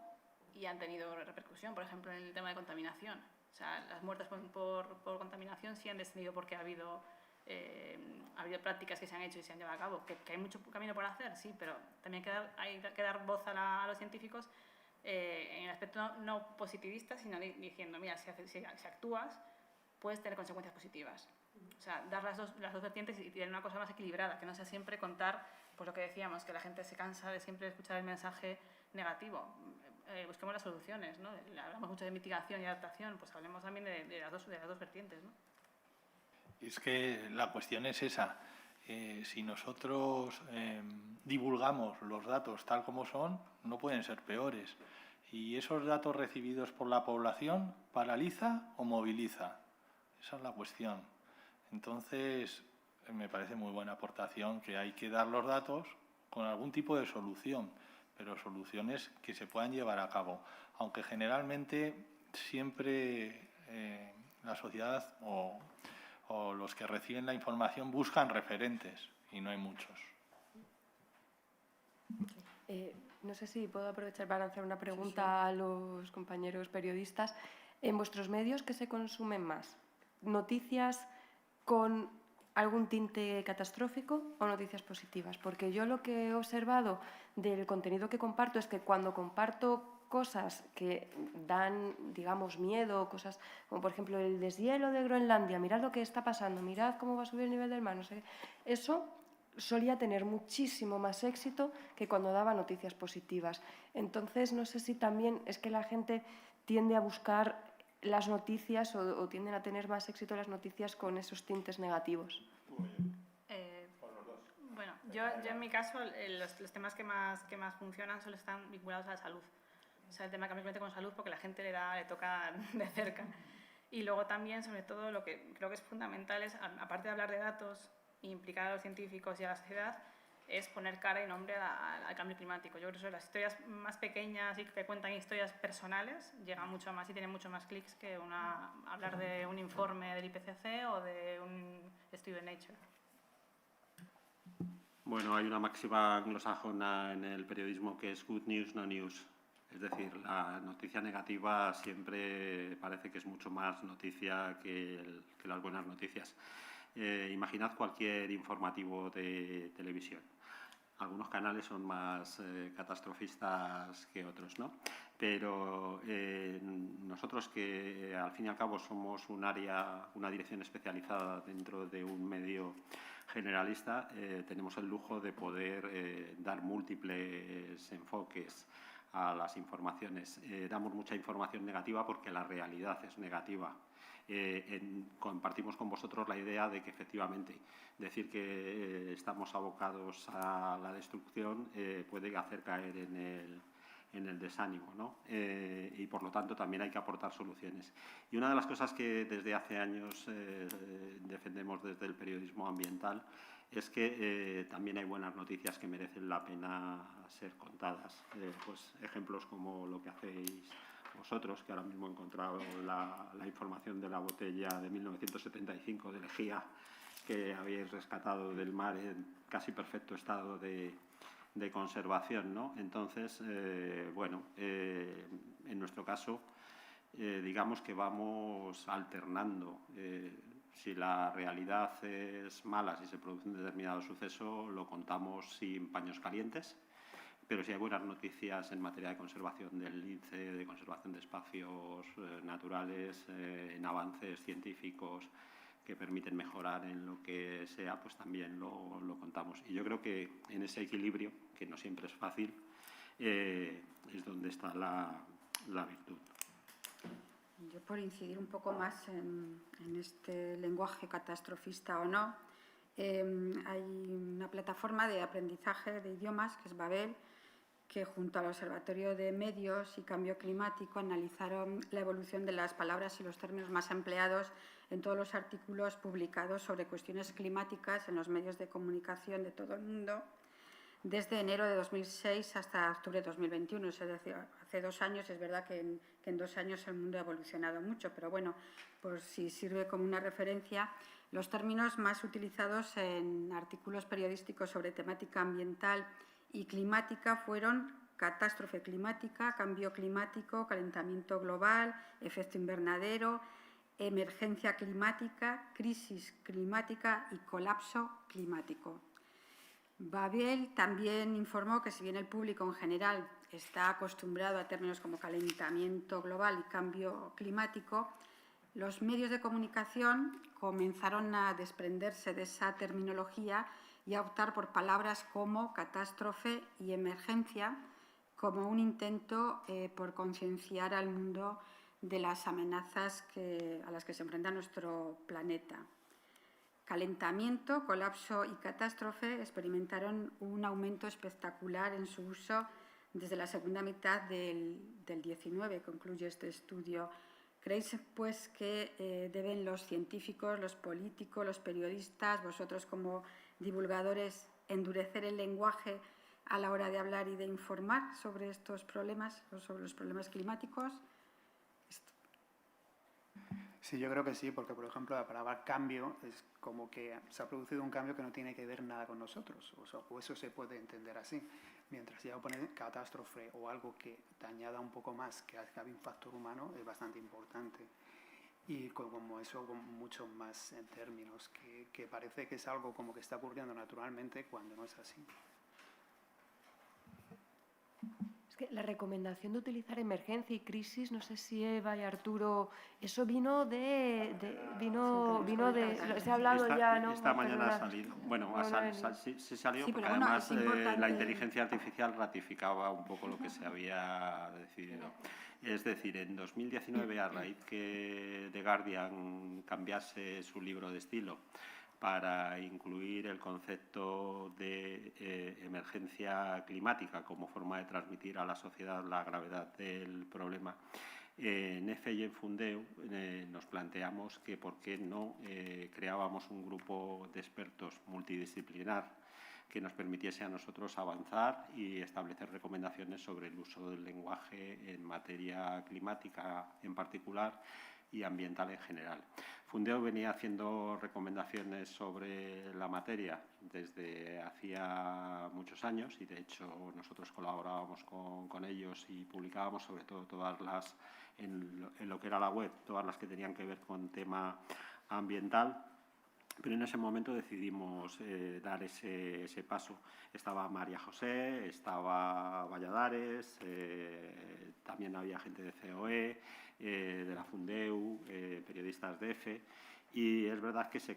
y han tenido repercusión, por ejemplo, en el tema de contaminación. O sea, las muertes por contaminación sí han descendido porque ha habido prácticas que se han hecho y se han llevado a cabo. Que hay mucho camino por hacer, sí, pero también hay que dar voz a los científicos en el aspecto no positivista, sino diciendo, mira, si actúas, puedes tener consecuencias positivas. O sea, dar las dos vertientes y tener una cosa más equilibrada, que no sea siempre contar, pues lo que decíamos, que la gente se cansa de siempre escuchar el mensaje negativo. Busquemos las soluciones, ¿no? Hablamos mucho de mitigación y adaptación, pues hablemos también de las dos vertientes, ¿no? Es que la cuestión es esa. Si nosotros divulgamos los datos tal como son, no pueden ser peores. Y esos datos recibidos por la población, ¿paraliza o moviliza? Esa es la cuestión. Entonces, me parece muy buena aportación que hay que dar los datos con algún tipo de solución, pero soluciones que se puedan llevar a cabo. Aunque generalmente siempre la sociedad o los que reciben la información buscan referentes y no hay muchos. No sé si puedo aprovechar para hacer una pregunta a los compañeros periodistas. En vuestros medios, ¿qué se consumen más? ¿Noticias con algún tinte catastrófico o noticias positivas? Porque yo lo que he observado del contenido que comparto es que cuando comparto cosas que dan, digamos, miedo, cosas como por ejemplo el deshielo de Groenlandia, mirad lo que está pasando, mirad cómo va a subir el nivel del mar, no sé qué, eso solía tener muchísimo más éxito que cuando daba noticias positivas. Entonces, no sé si también es que la gente tiende a buscar las noticias o tienden a tener más éxito las noticias con esos tintes negativos. Bueno, yo en mi caso, los temas que más funcionan solo están vinculados a la salud. O sea, el tema cambio climático con salud porque la gente le toca de cerca. Y luego también, sobre todo, lo que creo que es fundamental es, aparte de hablar de datos e implicar a los científicos y a la sociedad, es poner cara y nombre al cambio climático. Yo creo que las historias más pequeñas y que cuentan historias personales llegan mucho más y tienen mucho más clics que hablar de un informe del IPCC o de un estudio de Nature. Bueno, hay una máxima anglosajona en el periodismo que es good news, no news. Es decir, la noticia negativa siempre parece que es mucho más noticia que las buenas noticias. Imaginad cualquier informativo de televisión. Algunos canales son más catastrofistas que otros, ¿no? Pero nosotros que al fin y al cabo somos una dirección especializada dentro de un medio generalista, tenemos el lujo de poder dar múltiples enfoques a las informaciones. Damos mucha información negativa porque la realidad es negativa. Compartimos con vosotros la idea de que efectivamente decir que estamos abocados a la destrucción puede hacer caer en el desánimo, ¿no? Y por lo tanto también hay que aportar soluciones. Y una de las cosas que desde hace años defendemos desde el periodismo ambiental es que también hay buenas noticias que merecen la pena ser contadas. Pues ejemplos como lo que hacéis vosotros, que ahora mismo he encontrado la información de la botella de 1975 de lejía que habéis rescatado del mar en casi perfecto estado de conservación, ¿no? Entonces, bueno, en nuestro caso, digamos que vamos alternando. Si la realidad es mala, si se produce un determinado suceso, lo contamos sin paños calientes. Pero si hay buenas noticias en materia de conservación del lince, de conservación de espacios naturales, en avances científicos que permiten mejorar en lo que sea, pues también lo contamos. Y yo creo que en ese equilibrio, que no siempre es fácil, es donde está la virtud. Yo, por incidir un poco más en este lenguaje catastrofista o no, hay una plataforma de aprendizaje de idiomas, que es Babel, que junto al Observatorio de Medios y Cambio Climático analizaron la evolución de las palabras y los términos más empleados en todos los artículos publicados sobre cuestiones climáticas en los medios de comunicación de todo el mundo, desde enero de 2006 hasta octubre de 2021. Es decir, hace 2 años, es verdad que en 2 años el mundo ha evolucionado mucho, pero bueno, por si sirve como una referencia, los términos más utilizados en artículos periodísticos sobre temática ambiental y climática fueron catástrofe climática, cambio climático, calentamiento global, efecto invernadero, emergencia climática, crisis climática y colapso climático. Babel también informó que si bien el público en general está acostumbrado a términos como calentamiento global y cambio climático, los medios de comunicación comenzaron a desprenderse de esa terminología y a optar por palabras como catástrofe y emergencia como un intento por concienciar al mundo de las amenazas a las que se enfrenta nuestro planeta. Calentamiento, colapso y catástrofe experimentaron un aumento espectacular en su uso desde la segunda mitad del 19, concluye este estudio. ¿Creéis, pues, que deben los científicos, los políticos, los periodistas, vosotros como divulgadores, endurecer el lenguaje a la hora de hablar y de informar sobre estos problemas o sobre los problemas climáticos? Sí, yo creo que sí, porque, por ejemplo, la palabra cambio es como que se ha producido un cambio que no tiene que ver nada con nosotros, o sea, pues eso se puede entender así. Mientras ya poner catástrofe o algo que te añada un poco más, que hay un factor humano, es bastante importante. Y como eso, con mucho más en términos, que parece que es algo como que está ocurriendo naturalmente cuando no es así. Es que la recomendación de utilizar emergencia y crisis, no sé si Eva y Arturo, eso vino de se ha hablado ya, ¿no? Esta mañana ha Perdonad. salido. Bueno, sí salió Sí, porque pero bueno, además es importante. la inteligencia artificial ratificaba un poco lo que se había decidido. Es decir, en 2019, a raíz que The Guardian cambiase su libro de estilo para incluir el concepto de emergencia climática como forma de transmitir a la sociedad la gravedad del problema, en EFE y en Fundeu nos planteamos que por qué no creábamos un grupo de expertos multidisciplinar que nos permitiese a nosotros avanzar y establecer recomendaciones sobre el uso del lenguaje en materia climática en particular y ambiental en general. Fundeu venía haciendo recomendaciones sobre la materia desde hacía muchos años y, de hecho, nosotros colaborábamos con ellos y publicábamos sobre todo todas las, en lo que era la web, todas las que tenían que ver con tema ambiental. Pero en ese momento decidimos dar ese paso. Estaba María José, estaba Valladares, también había gente de COE, de la Fundeu, periodistas de EFE, y es verdad que se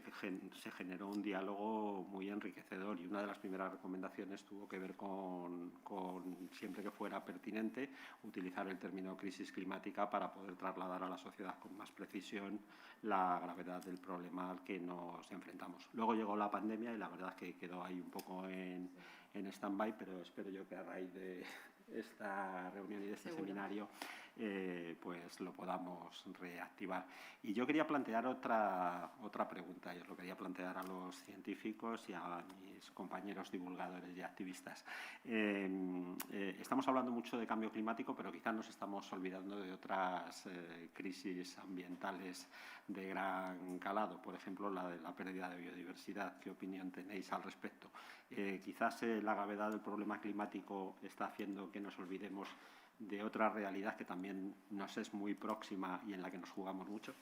generó un diálogo muy enriquecedor y una de las primeras recomendaciones tuvo que ver con siempre que fuera pertinente, utilizar el término crisis climática para poder trasladar a la sociedad con más precisión la gravedad del problema al que nos enfrentamos. Luego llegó la pandemia y la verdad es que quedó ahí un poco en stand-by, pero espero yo que a raíz de esta reunión y de este seminario pues lo podamos reactivar. Y yo quería plantear otra pregunta, y os lo quería plantear a los científicos y a mis compañeros divulgadores y activistas. Estamos hablando mucho de cambio climático, pero quizás nos estamos olvidando de otras crisis ambientales de gran calado, por ejemplo, la de la pérdida de biodiversidad. ¿Qué opinión tenéis al respecto? Quizás la gravedad del problema climático está haciendo que nos olvidemos de otra realidad que también nos es muy próxima y en la que nos jugamos mucho.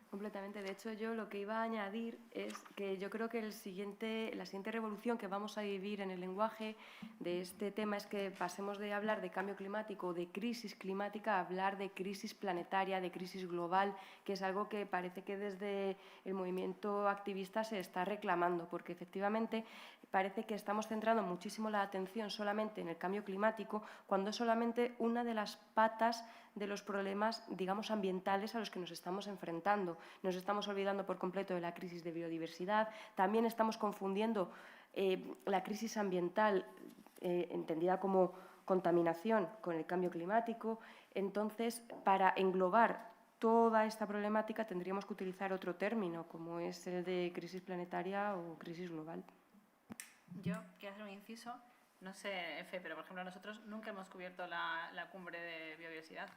Completamente. De hecho, yo lo que iba a añadir es que yo creo que la siguiente revolución que vamos a vivir en el lenguaje de este tema es que pasemos de hablar de cambio climático, de crisis climática, a hablar de crisis planetaria, de crisis global, que es algo que parece que desde el movimiento activista se está reclamando, porque efectivamente parece que estamos centrando muchísimo la atención solamente en el cambio climático, cuando es solamente una de las patas de los problemas, digamos, ambientales a los que nos estamos enfrentando. Nos estamos olvidando por completo de la crisis de biodiversidad. También estamos confundiendo la crisis ambiental, entendida como contaminación, con el cambio climático. Entonces, para englobar toda esta problemática tendríamos que utilizar otro término, como es el de crisis planetaria o crisis global. Yo quiero hacer un inciso. No sé, Efe, pero por ejemplo nosotros nunca hemos cubierto la cumbre de biodiversidad.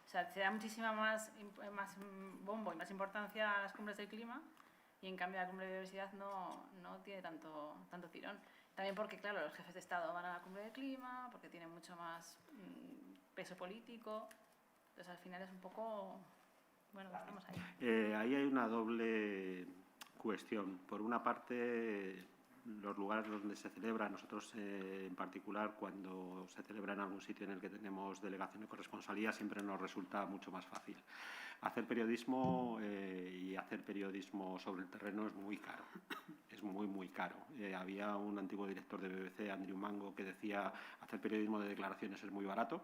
O sea, se da muchísima más bombo y más importancia a las cumbres del clima y en cambio la cumbre de biodiversidad no tiene tanto tirón. También porque, claro, los jefes de Estado van a la cumbre del clima, porque tienen mucho más peso político. Entonces al final es un poco... Bueno, estamos ahí. Ahí hay una doble cuestión. Por una parte, los lugares donde se celebra, nosotros en particular, cuando se celebra en algún sitio en el que tenemos delegación de corresponsalía, siempre nos resulta mucho más fácil. Hacer periodismo y hacer periodismo sobre el terreno es muy caro, es muy caro. Había un antiguo director de BBC, Andrew Mango, que decía: hacer periodismo de declaraciones es muy barato,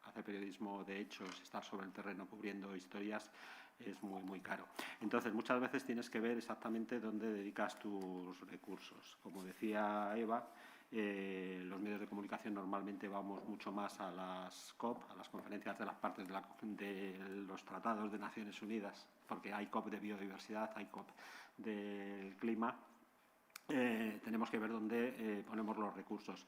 hacer periodismo de hechos, estar sobre el terreno cubriendo historias, es muy caro. Entonces, muchas veces tienes que ver exactamente dónde dedicas tus recursos. Como decía Eva, los medios de comunicación normalmente vamos mucho más a las COP, a las conferencias de las partes de los tratados de Naciones Unidas, porque hay COP de biodiversidad, hay COP del clima. Tenemos que ver dónde ponemos los recursos.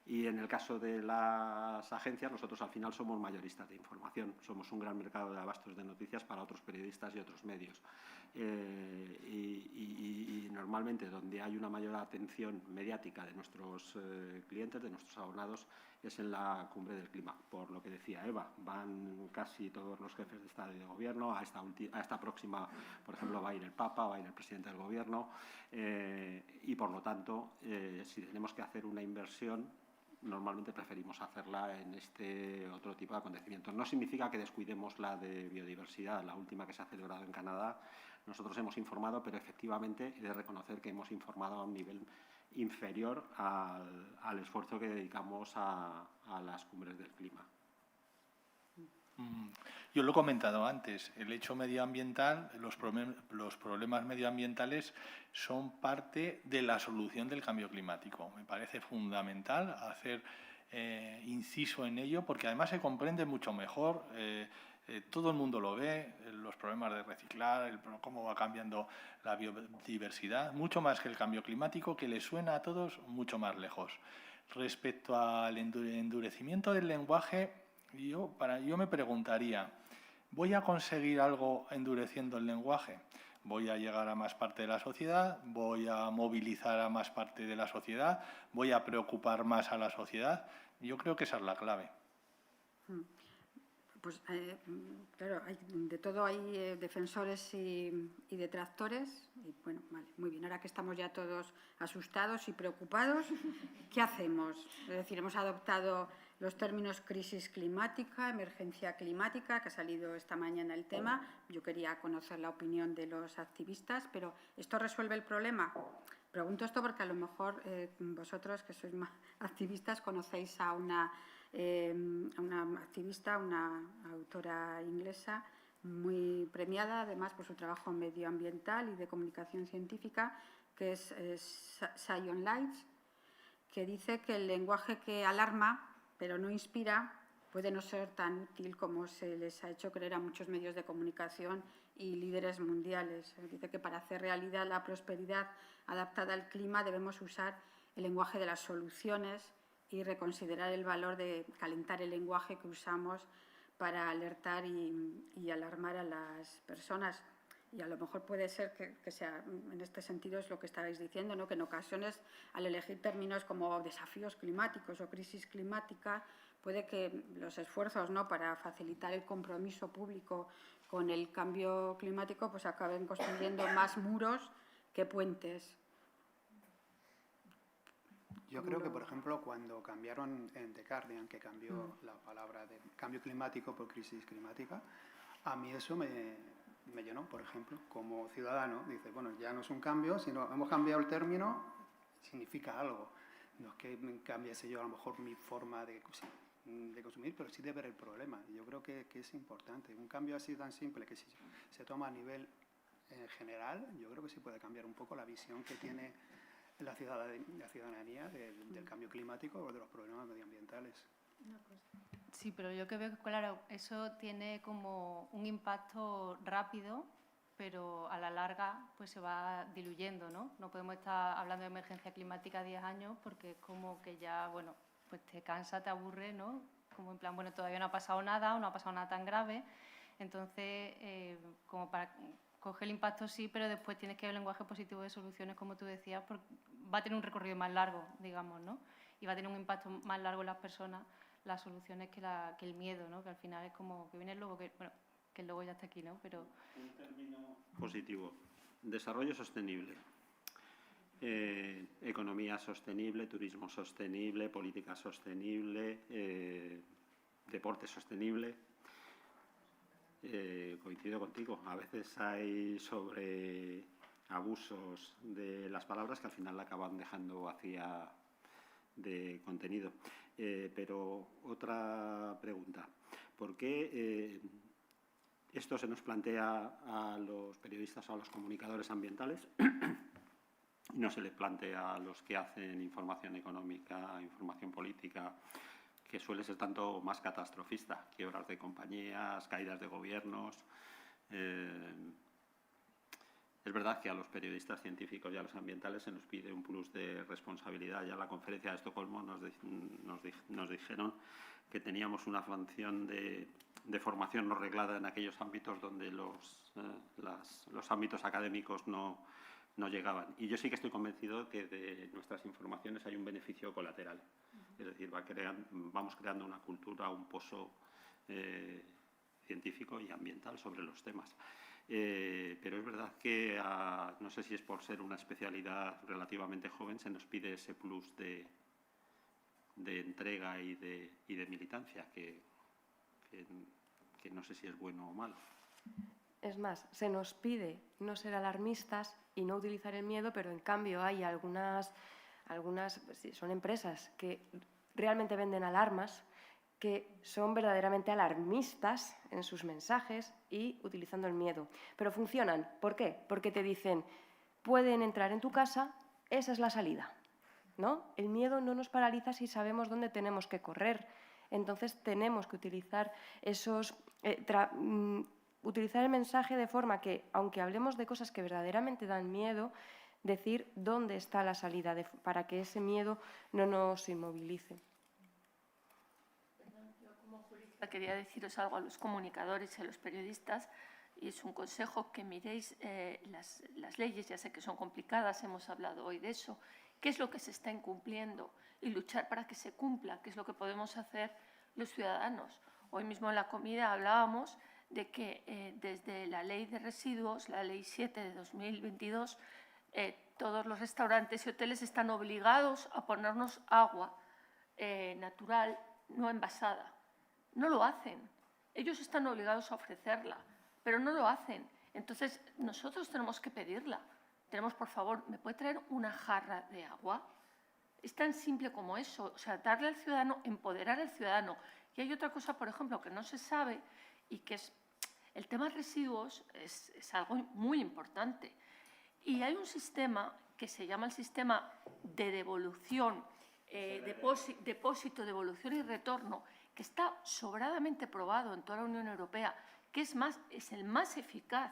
Y en el caso de las agencias, nosotros al final somos mayoristas de información, somos un gran mercado de abastos de noticias para otros periodistas y otros medios. Y normalmente donde hay una mayor atención mediática de nuestros clientes, de nuestros abonados, es en la cumbre del clima. Por lo que decía Eva, van casi todos los jefes de Estado y de Gobierno, a esta próxima, por ejemplo, va a ir el Papa, va a ir el presidente del Gobierno, y por lo tanto, si tenemos que hacer una inversión, normalmente preferimos hacerla en este otro tipo de acontecimientos. No significa que descuidemos la de biodiversidad, la última que se ha celebrado en Canadá. Nosotros hemos informado, pero efectivamente he de reconocer que hemos informado a un nivel inferior al esfuerzo que dedicamos a las cumbres del clima. Yo lo he comentado antes, el hecho medioambiental, los problemas medioambientales son parte de la solución del cambio climático. Me parece fundamental hacer inciso en ello porque además se comprende mucho mejor, todo el mundo lo ve, los problemas de reciclar, cómo va cambiando la biodiversidad, mucho más que el cambio climático, que le suena a todos mucho más lejos. Respecto al endurecimiento del lenguaje, yo me preguntaría, ¿voy a conseguir algo endureciendo el lenguaje? ¿Voy a llegar a más parte de la sociedad? ¿Voy a movilizar a más parte de la sociedad? ¿Voy a preocupar más a la sociedad? Yo creo que esa es la clave. Pues claro, de todo hay defensores y detractores. Y bueno, vale, muy bien. Ahora que estamos ya todos asustados y preocupados, ¿qué hacemos? Es decir, hemos adoptado los términos crisis climática, emergencia climática, que ha salido esta mañana el tema. Yo quería conocer la opinión de los activistas, pero ¿esto resuelve el problema? Pregunto esto porque a lo mejor vosotros, que sois más activistas, conocéis a una activista, una autora inglesa muy premiada, además por su trabajo medioambiental y de comunicación científica, que es Sion Lights, que dice que el lenguaje que alarma pero no inspira puede no ser tan útil como se les ha hecho creer a muchos medios de comunicación y líderes mundiales. Dice que para hacer realidad la prosperidad adaptada al clima debemos usar el lenguaje de las soluciones y reconsiderar el valor de calentar el lenguaje que usamos para alertar y alarmar a las personas. Y a lo mejor puede ser que sea, en este sentido es lo que estabais diciendo, ¿no? Que en ocasiones al elegir términos como desafíos climáticos o crisis climática, puede que los esfuerzos, ¿no?, para facilitar el compromiso público con el cambio climático pues acaben construyendo más muros que puentes. Yo creo que, por ejemplo, cuando cambiaron en The Guardian, que cambió la palabra de cambio climático por crisis climática, a mí eso me llenó, por ejemplo, como ciudadano. Dice, bueno, ya no es un cambio, sino hemos cambiado el término, significa algo. No es que cambiase yo a lo mejor mi forma de consumir, pero sí de ver el problema. Yo creo que es importante. Un cambio así tan simple que si se toma a nivel general, yo creo que sí puede cambiar un poco la visión que tiene la ciudadanía del cambio climático o de los problemas medioambientales. Sí, pero yo que veo que, claro, eso tiene como un impacto rápido, pero a la larga pues se va diluyendo, ¿no? No podemos estar hablando de emergencia climática 10 años porque es como que ya, bueno, pues te cansa, te aburre, ¿no? Como en plan, bueno, todavía no ha pasado nada o no ha pasado nada tan grave. Entonces, como para coger el impacto sí, pero después tienes que ver el lenguaje positivo de soluciones, como tú decías, porque va a tener un recorrido más largo, digamos, ¿no? Y va a tener un impacto más largo en las personas, las soluciones que el miedo, ¿no? Que al final es como que viene el lobo, que el lobo ya está aquí, ¿no? Pero un término positivo: desarrollo sostenible, economía sostenible, turismo sostenible, política sostenible, deporte sostenible. Coincido contigo, a veces hay sobre abusos de las palabras que al final la acaban dejando vacía de contenido. Pero otra pregunta: ¿por qué esto se nos plantea a los periodistas o a los comunicadores ambientales y no se les plantea a los que hacen información económica, información política, que suele ser tanto más catastrofista? Quiebras de compañías, caídas de gobiernos, Es verdad que a los periodistas científicos y a los ambientales se nos pide un plus de responsabilidad. Ya en la conferencia de Estocolmo nos dijeron que teníamos una función de formación no reglada en aquellos ámbitos donde los ámbitos académicos no llegaban. Y yo sí que estoy convencido que de nuestras informaciones hay un beneficio colateral. Es decir, vamos creando una cultura, un pozo científico y ambiental sobre los temas. Pero es verdad que, no sé si es por ser una especialidad relativamente joven, se nos pide ese plus de entrega y de militancia, que no sé si es bueno o malo. Es más, se nos pide no ser alarmistas y no utilizar el miedo, pero en cambio hay algunas son empresas que realmente venden alarmas, que son verdaderamente alarmistas en sus mensajes y utilizando el miedo. Pero funcionan. ¿Por qué? Porque te dicen, pueden entrar en tu casa, esa es la salida, ¿no? El miedo no nos paraliza si sabemos dónde tenemos que correr. Entonces tenemos que utilizar utilizar el mensaje de forma que, aunque hablemos de cosas que verdaderamente dan miedo, decir dónde está la salida para que ese miedo no nos inmovilice. Yo como jurista quería deciros algo a los comunicadores y a los periodistas, y es un consejo: que miréis las leyes. Ya sé que son complicadas, hemos hablado hoy de eso, qué es lo que se está incumpliendo y luchar para que se cumpla, qué es lo que podemos hacer los ciudadanos. Hoy mismo en la comida hablábamos de que desde la Ley de Residuos, la Ley 7 de 2022, todos los restaurantes y hoteles están obligados a ponernos agua natural, no envasada. No lo hacen. Ellos están obligados a ofrecerla, pero no lo hacen. Entonces, nosotros tenemos que pedirla. Tenemos, por favor, ¿me puede traer una jarra de agua? Es tan simple como eso. O sea, darle al ciudadano, empoderar al ciudadano. Y hay otra cosa, por ejemplo, que no se sabe, y que es el tema de residuos, es algo muy importante. Y hay un sistema que se llama el sistema de devolución, depósito, devolución y retorno, que está sobradamente probado en toda la Unión Europea, que es el más eficaz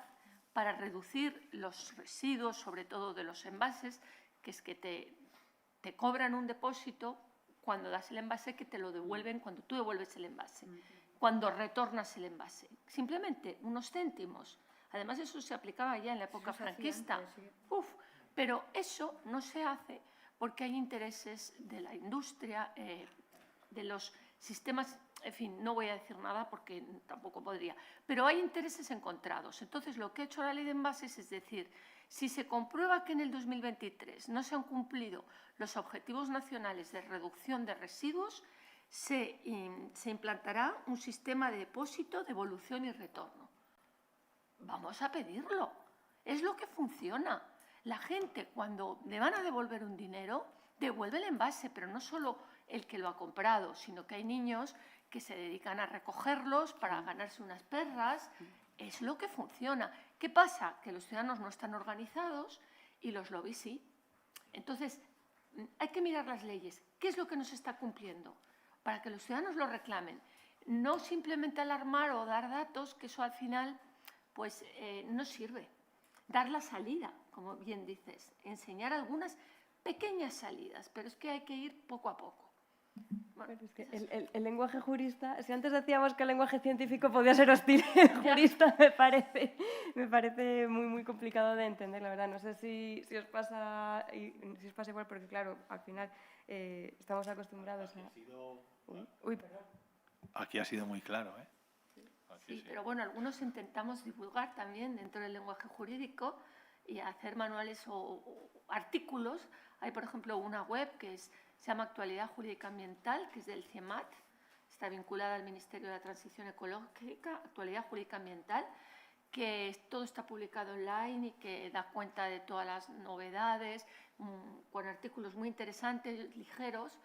para reducir los residuos, sobre todo de los envases, que es que te cobran un depósito cuando das el envase, que te lo devuelven cuando tú devuelves el envase, cuando retornas el envase. Simplemente unos céntimos. Además, eso se aplicaba ya en la época franquista. Pero eso no se hace porque hay intereses de la industria, de los sistemas. En fin, no voy a decir nada porque tampoco podría, pero hay intereses encontrados. Entonces, lo que ha hecho la ley de envases es decir, si se comprueba que en el 2023 no se han cumplido los objetivos nacionales de reducción de residuos, se implantará un sistema de depósito, devolución y retorno. Vamos a pedirlo. Es lo que funciona. La gente, cuando le van a devolver un dinero, devuelve el envase, pero no solo el que lo ha comprado, sino que hay niños que se dedican a recogerlos para ganarse unas perras. Es lo que funciona. ¿Qué pasa? Que los ciudadanos no están organizados y los lobbies sí. Entonces, hay que mirar las leyes. ¿Qué es lo que no se está cumpliendo? Para que los ciudadanos lo reclamen. No simplemente alarmar o dar datos, que eso al final pues, no sirve. Dar la salida, como bien dices. Enseñar algunas pequeñas salidas, pero es que hay que ir poco a poco. Bueno, es que el lenguaje jurista, si antes decíamos que el lenguaje científico podía ser hostil, el jurista me parece muy, muy complicado de entender, la verdad. No sé si os pasa igual, porque claro, al final estamos acostumbrados a... Uy, perdón. Aquí ha sido muy claro, ¿eh? Sí, pero bueno, algunos intentamos divulgar también dentro del lenguaje jurídico y hacer manuales o artículos. Hay, por ejemplo, una web que se llama Actualidad Jurídica Ambiental, que es del CIEMAT, está vinculada al Ministerio de la Transición Ecológica, Actualidad Jurídica Ambiental, que todo está publicado online y que da cuenta de todas las novedades, con artículos muy interesantes, ligeros.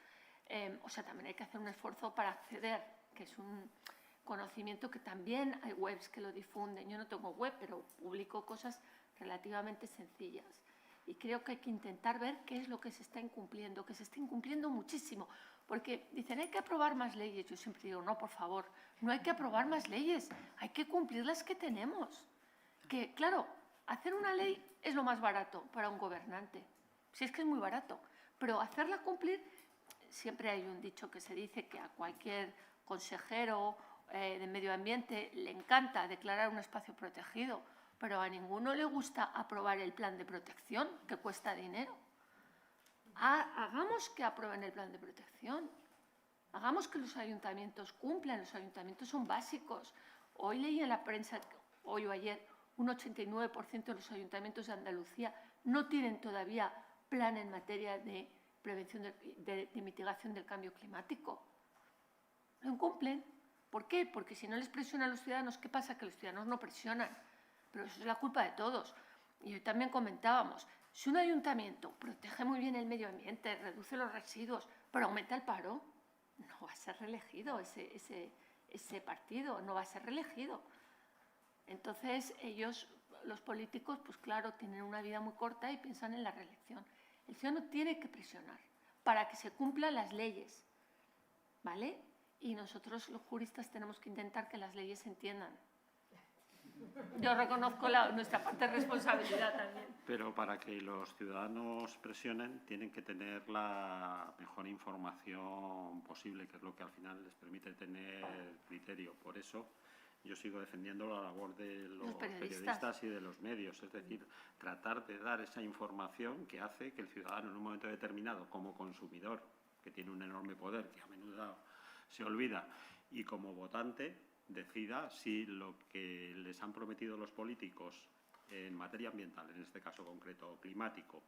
O sea, también hay que hacer un esfuerzo para acceder, que es un conocimiento que también hay webs que lo difunden. Yo no tengo web, pero publico cosas relativamente sencillas. Y creo que hay que intentar ver qué es lo que se está incumpliendo, que se está incumpliendo muchísimo. Porque dicen, hay que aprobar más leyes. Yo siempre digo, no, por favor, no hay que aprobar más leyes, hay que cumplir las que tenemos. Que, claro, hacer una ley es lo más barato para un gobernante. Si es que es muy barato. Pero hacerla cumplir, siempre hay un dicho que se dice que a cualquier consejero de medio ambiente le encanta declarar un espacio protegido, pero a ninguno le gusta aprobar el plan de protección, que cuesta dinero. Hagamos que aprueben el plan de protección. Hagamos que los ayuntamientos cumplan. Los ayuntamientos son básicos. Hoy leí en la prensa, hoy o ayer, un 89% de los ayuntamientos de Andalucía no tienen todavía plan en materia de prevención de mitigación del cambio climático. Lo incumplen. ¿Por qué? Porque si no les presionan a los ciudadanos, ¿qué pasa? Que los ciudadanos no presionan. Pero eso es la culpa de todos. Y hoy también comentábamos, si un ayuntamiento protege muy bien el medio ambiente, reduce los residuos, pero aumenta el paro, no va a ser reelegido ese partido, no va a ser reelegido. Entonces, ellos, los políticos, pues claro, tienen una vida muy corta y piensan en la reelección. El ciudadano tiene que presionar para que se cumplan las leyes, ¿vale? Y nosotros, los juristas, tenemos que intentar que las leyes se entiendan. Yo reconozco nuestra parte de responsabilidad también. Pero para que los ciudadanos presionen, tienen que tener la mejor información posible, que es lo que al final les permite tener criterio. Por eso yo sigo defendiendo la labor de los periodistas y de los medios, es decir, tratar de dar esa información que hace que el ciudadano en un momento determinado, como consumidor, que tiene un enorme poder, que a menudo se olvida, y como votante, decida si lo que les han prometido los políticos en materia ambiental, en este caso concreto climático,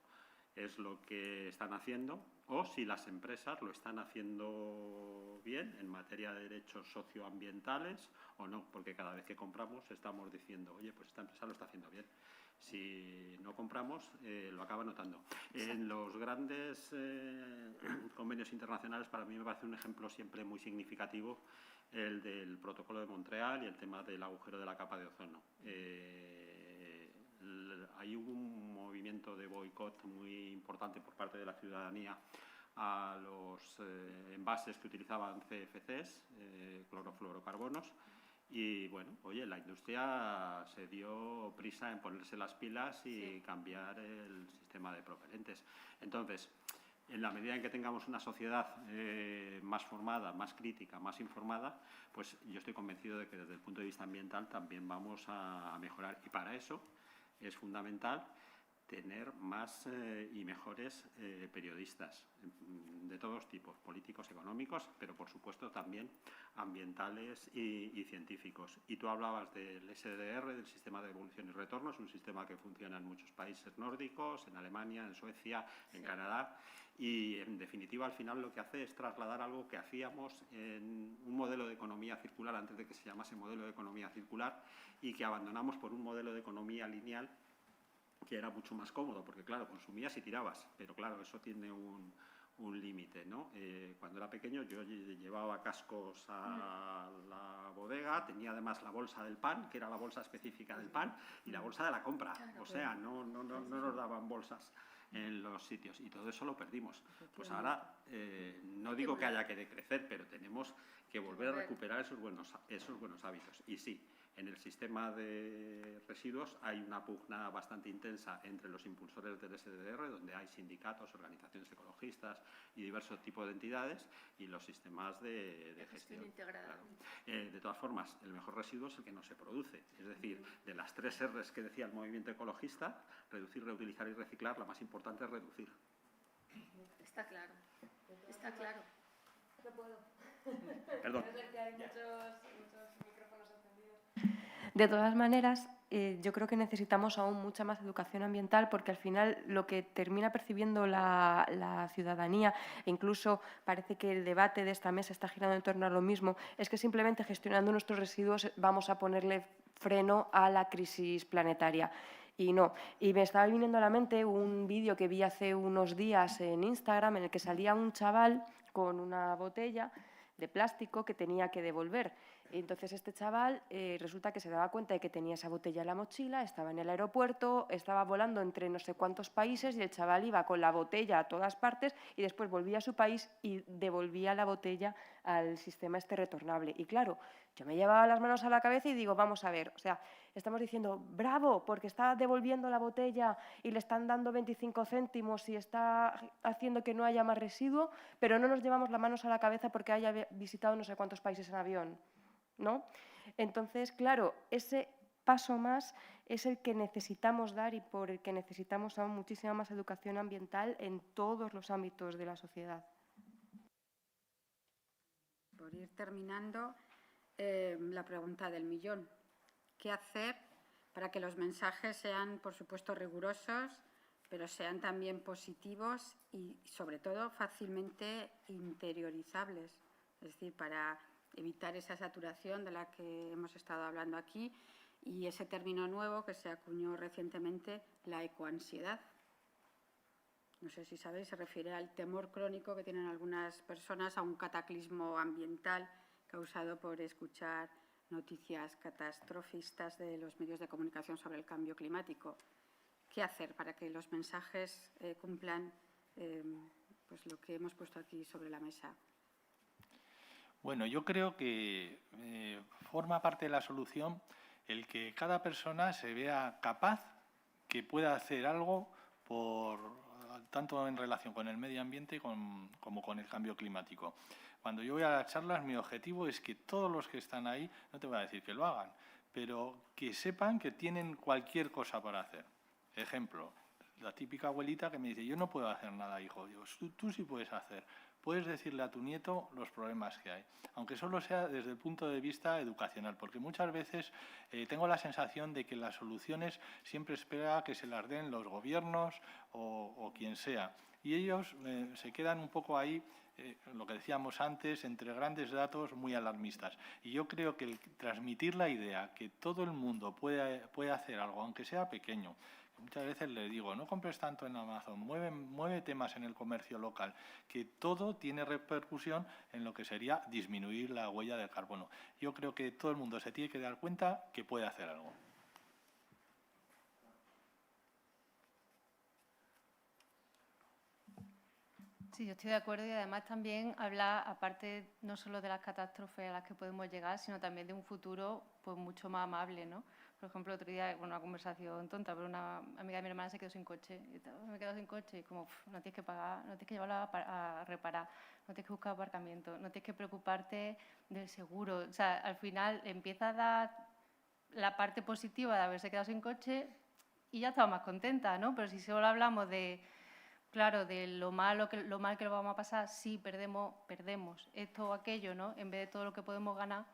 es lo que están haciendo, o si las empresas lo están haciendo bien en materia de derechos socioambientales o no, porque cada vez que compramos estamos diciendo, oye, pues esta empresa lo está haciendo bien. Si no compramos, lo acaba notando. En los grandes convenios internacionales, para mí me parece un ejemplo siempre muy significativo el del Protocolo de Montreal y el tema del agujero de la capa de ozono. Hay un movimiento de boicot muy importante por parte de la ciudadanía a los envases que utilizaban CFCs, clorofluorocarbonos, y bueno, oye, la industria se dio prisa en ponerse las pilas y cambiar el sistema de propelentes. Entonces, en la medida en que tengamos una sociedad más formada, más crítica, más informada, pues yo estoy convencido de que desde el punto de vista ambiental también vamos a mejorar. Y para eso es fundamental tener más y mejores periodistas de todos tipos, políticos, económicos, pero por supuesto también ambientales y científicos. Y tú hablabas del SDR, del Sistema de Devolución y Retorno, es un sistema que funciona en muchos países nórdicos, en Alemania, en Suecia, en Canadá, y en definitiva al final lo que hace es trasladar algo que hacíamos en un modelo de economía circular antes de que se llamase modelo de economía circular y que abandonamos por un modelo de economía lineal que era mucho más cómodo, porque claro, consumías y tirabas, pero claro, eso tiene un límite, ¿no? Cuando era pequeño yo llevaba cascos a la bodega, tenía además la bolsa del pan, que era la bolsa específica del pan, y la bolsa de la compra, o sea, no nos daban bolsas en los sitios, y todo eso lo perdimos. Pues ahora, no digo que haya que decrecer, pero tenemos que volver a recuperar esos buenos hábitos, y sí, en el sistema de residuos hay una pugna bastante intensa entre los impulsores del SDR, donde hay sindicatos, organizaciones ecologistas y diversos tipos de entidades, y los sistemas de gestión integrada. Claro. De todas formas, el mejor residuo es el que no se produce. Es decir, de las 3 R's que decía el movimiento ecologista, reducir, reutilizar y reciclar, la más importante es reducir. Está claro. Está claro. No puedo. Perdón. Hay muchos micrófonos encendidos. De todas maneras, yo creo que necesitamos aún mucha más educación ambiental, porque al final lo que termina percibiendo la ciudadanía, e incluso parece que el debate de esta mesa está girando en torno a lo mismo, es que simplemente gestionando nuestros residuos vamos a ponerle freno a la crisis planetaria. Y no. Y me estaba viniendo a la mente un vídeo que vi hace unos días en Instagram en el que salía un chaval con una botella de plástico que tenía que devolver. Y entonces este chaval resulta que se daba cuenta de que tenía esa botella en la mochila, estaba en el aeropuerto, estaba volando entre no sé cuántos países y el chaval iba con la botella a todas partes y después volvía a su país y devolvía la botella al sistema este retornable. Y claro, yo me llevaba las manos a la cabeza y digo, vamos a ver, o sea, estamos diciendo, bravo, porque está devolviendo la botella y le están dando 25 céntimos y está haciendo que no haya más residuo, pero no nos llevamos las manos a la cabeza porque haya visitado no sé cuántos países en avión, ¿no? Entonces, claro, ese paso más es el que necesitamos dar y por el que necesitamos aún muchísima más educación ambiental en todos los ámbitos de la sociedad. Por ir terminando, la pregunta del millón. ¿Qué hacer para que los mensajes sean, por supuesto, rigurosos, pero sean también positivos y, sobre todo, fácilmente interiorizables? Es decir, para evitar esa saturación de la que hemos estado hablando aquí y ese término nuevo que se acuñó recientemente, la ecoansiedad. No sé si sabéis, se refiere al temor crónico que tienen algunas personas a un cataclismo ambiental causado por escuchar noticias catastrofistas de los medios de comunicación sobre el cambio climático. ¿Qué hacer para que los mensajes cumplan pues lo que hemos puesto aquí sobre la mesa? Bueno, yo creo que forma parte de la solución el que cada persona se vea capaz, que pueda hacer algo tanto en relación con el medio ambiente como con el cambio climático. Cuando yo voy a las charlas, mi objetivo es que todos los que están ahí, no te voy a decir que lo hagan, pero que sepan que tienen cualquier cosa para hacer. Ejemplo, la típica abuelita que me dice, yo no puedo hacer nada, hijo. Digo, tú sí puedes hacer. Puedes decirle a tu nieto los problemas que hay, aunque solo sea desde el punto de vista educacional, porque muchas veces tengo la sensación de que las soluciones siempre espera que se las den los gobiernos o quien sea. Y ellos se quedan un poco ahí, lo que decíamos antes, entre grandes datos muy alarmistas. Y yo creo que el transmitir la idea que todo el mundo puede hacer algo, aunque sea pequeño. Muchas veces le digo, no compres tanto en Amazon, mueve temas en el comercio local, que todo tiene repercusión en lo que sería disminuir la huella del carbono. Yo creo que todo el mundo se tiene que dar cuenta que puede hacer algo. Sí, yo estoy de acuerdo y además también hablar, aparte no solo de las catástrofes a las que podemos llegar, sino también de un futuro pues mucho más amable, ¿no? Por ejemplo, otro día, bueno, una conversación tonta, pero una amiga de mi hermana se quedó sin coche. Y me he quedado sin coche y como, no tienes que pagar, no tienes que llevarlo a reparar, no tienes que buscar aparcamiento, no tienes que preocuparte del seguro. O sea, al final empieza a dar la parte positiva de haberse quedado sin coche y ya estamos más contenta, ¿no? Pero si solo hablamos de, claro, de lo mal que lo vamos a pasar, sí, perdemos esto o aquello, ¿no? En vez de todo lo que podemos ganar,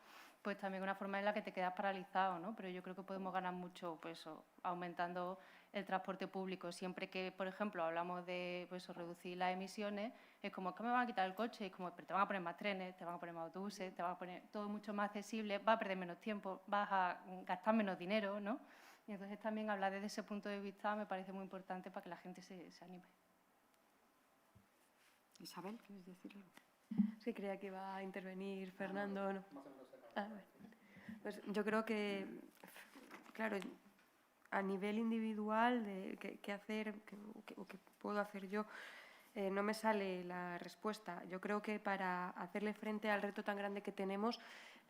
pues también una forma en la que te quedas paralizado, ¿no? Pero yo creo que podemos ganar mucho, pues, aumentando el transporte público. Siempre que, por ejemplo, hablamos de pues, reducir las emisiones, es como que me van a quitar el coche, es como, pero te van a poner más trenes, te van a poner más autobuses, te van a poner todo mucho más accesible, vas a perder menos tiempo, vas a gastar menos dinero, ¿no? Y entonces también hablar desde ese punto de vista me parece muy importante para que la gente se anime. Isabel, ¿quieres decirlo? Sí, creía que iba a intervenir Fernando. ¿No? Bueno. Pues yo creo que, claro, a nivel individual, ¿qué hacer, qué puedo hacer yo? No me sale la respuesta. Yo creo que para hacerle frente al reto tan grande que tenemos,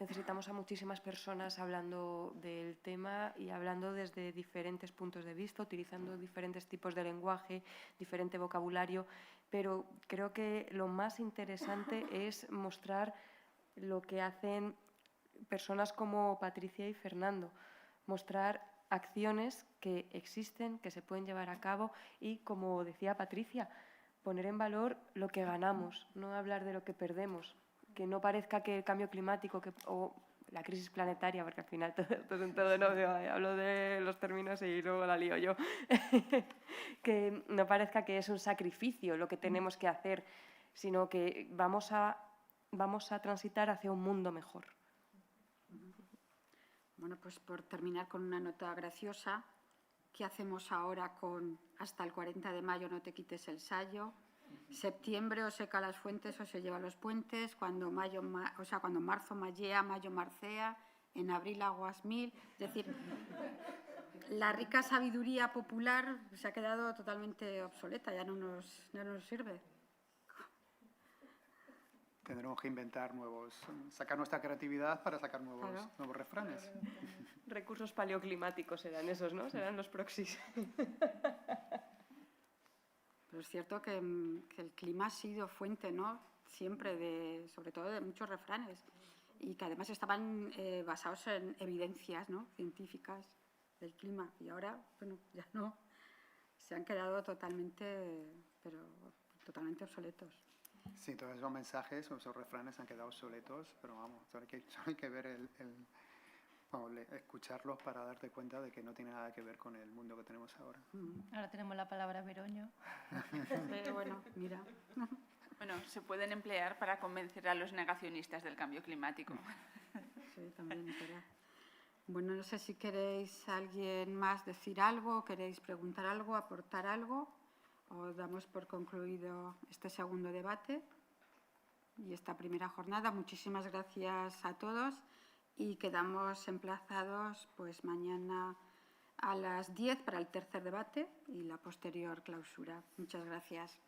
necesitamos a muchísimas personas hablando del tema y hablando desde diferentes puntos de vista, utilizando diferentes tipos de lenguaje, diferente vocabulario, pero creo que lo más interesante es mostrar lo que hacen personas como Patricia y Fernando, mostrar acciones que existen, que se pueden llevar a cabo y, como decía Patricia, poner en valor lo que ganamos, no hablar de lo que perdemos, que no parezca que el cambio climático o la crisis planetaria, porque al final todo no, hablo de los términos y luego la lío yo, que no parezca que es un sacrificio lo que tenemos que hacer, sino que vamos a transitar hacia un mundo mejor. Bueno, pues por terminar con una nota graciosa, ¿qué hacemos ahora con hasta el 40 de mayo no te quites el sayo? septiembre o seca las fuentes o se lleva los puentes, cuando marzo mallea, mayo marcea, en abril aguas mil. Es decir, la rica sabiduría popular se ha quedado totalmente obsoleta, ya no nos sirve. Tendremos que inventar sacar nuestra creatividad para sacar nuevos refranes. Recursos paleoclimáticos serán esos, ¿no? Serán los proxies. Pero es cierto que el clima ha sido fuente, ¿no? Siempre, sobre todo de muchos refranes, y que además estaban basados en evidencias, ¿no?, científicas del clima. Y ahora, bueno, ya no. Se han quedado totalmente obsoletos. Sí, todos esos mensajes o esos refranes han quedado obsoletos, pero vamos, solo hay que ver escucharlos para darte cuenta de que no tiene nada que ver con el mundo que tenemos ahora. Ahora tenemos la palabra veroño. Pero bueno, mira. Bueno, se pueden emplear para convencer a los negacionistas del cambio climático. Sí, también es verdad. Bueno, no sé si queréis alguien más decir algo, queréis preguntar algo, aportar algo, o damos por concluido este segundo debate y esta primera jornada. Muchísimas gracias a todos y quedamos emplazados pues mañana a las 10 para el tercer debate y la posterior clausura. Muchas gracias.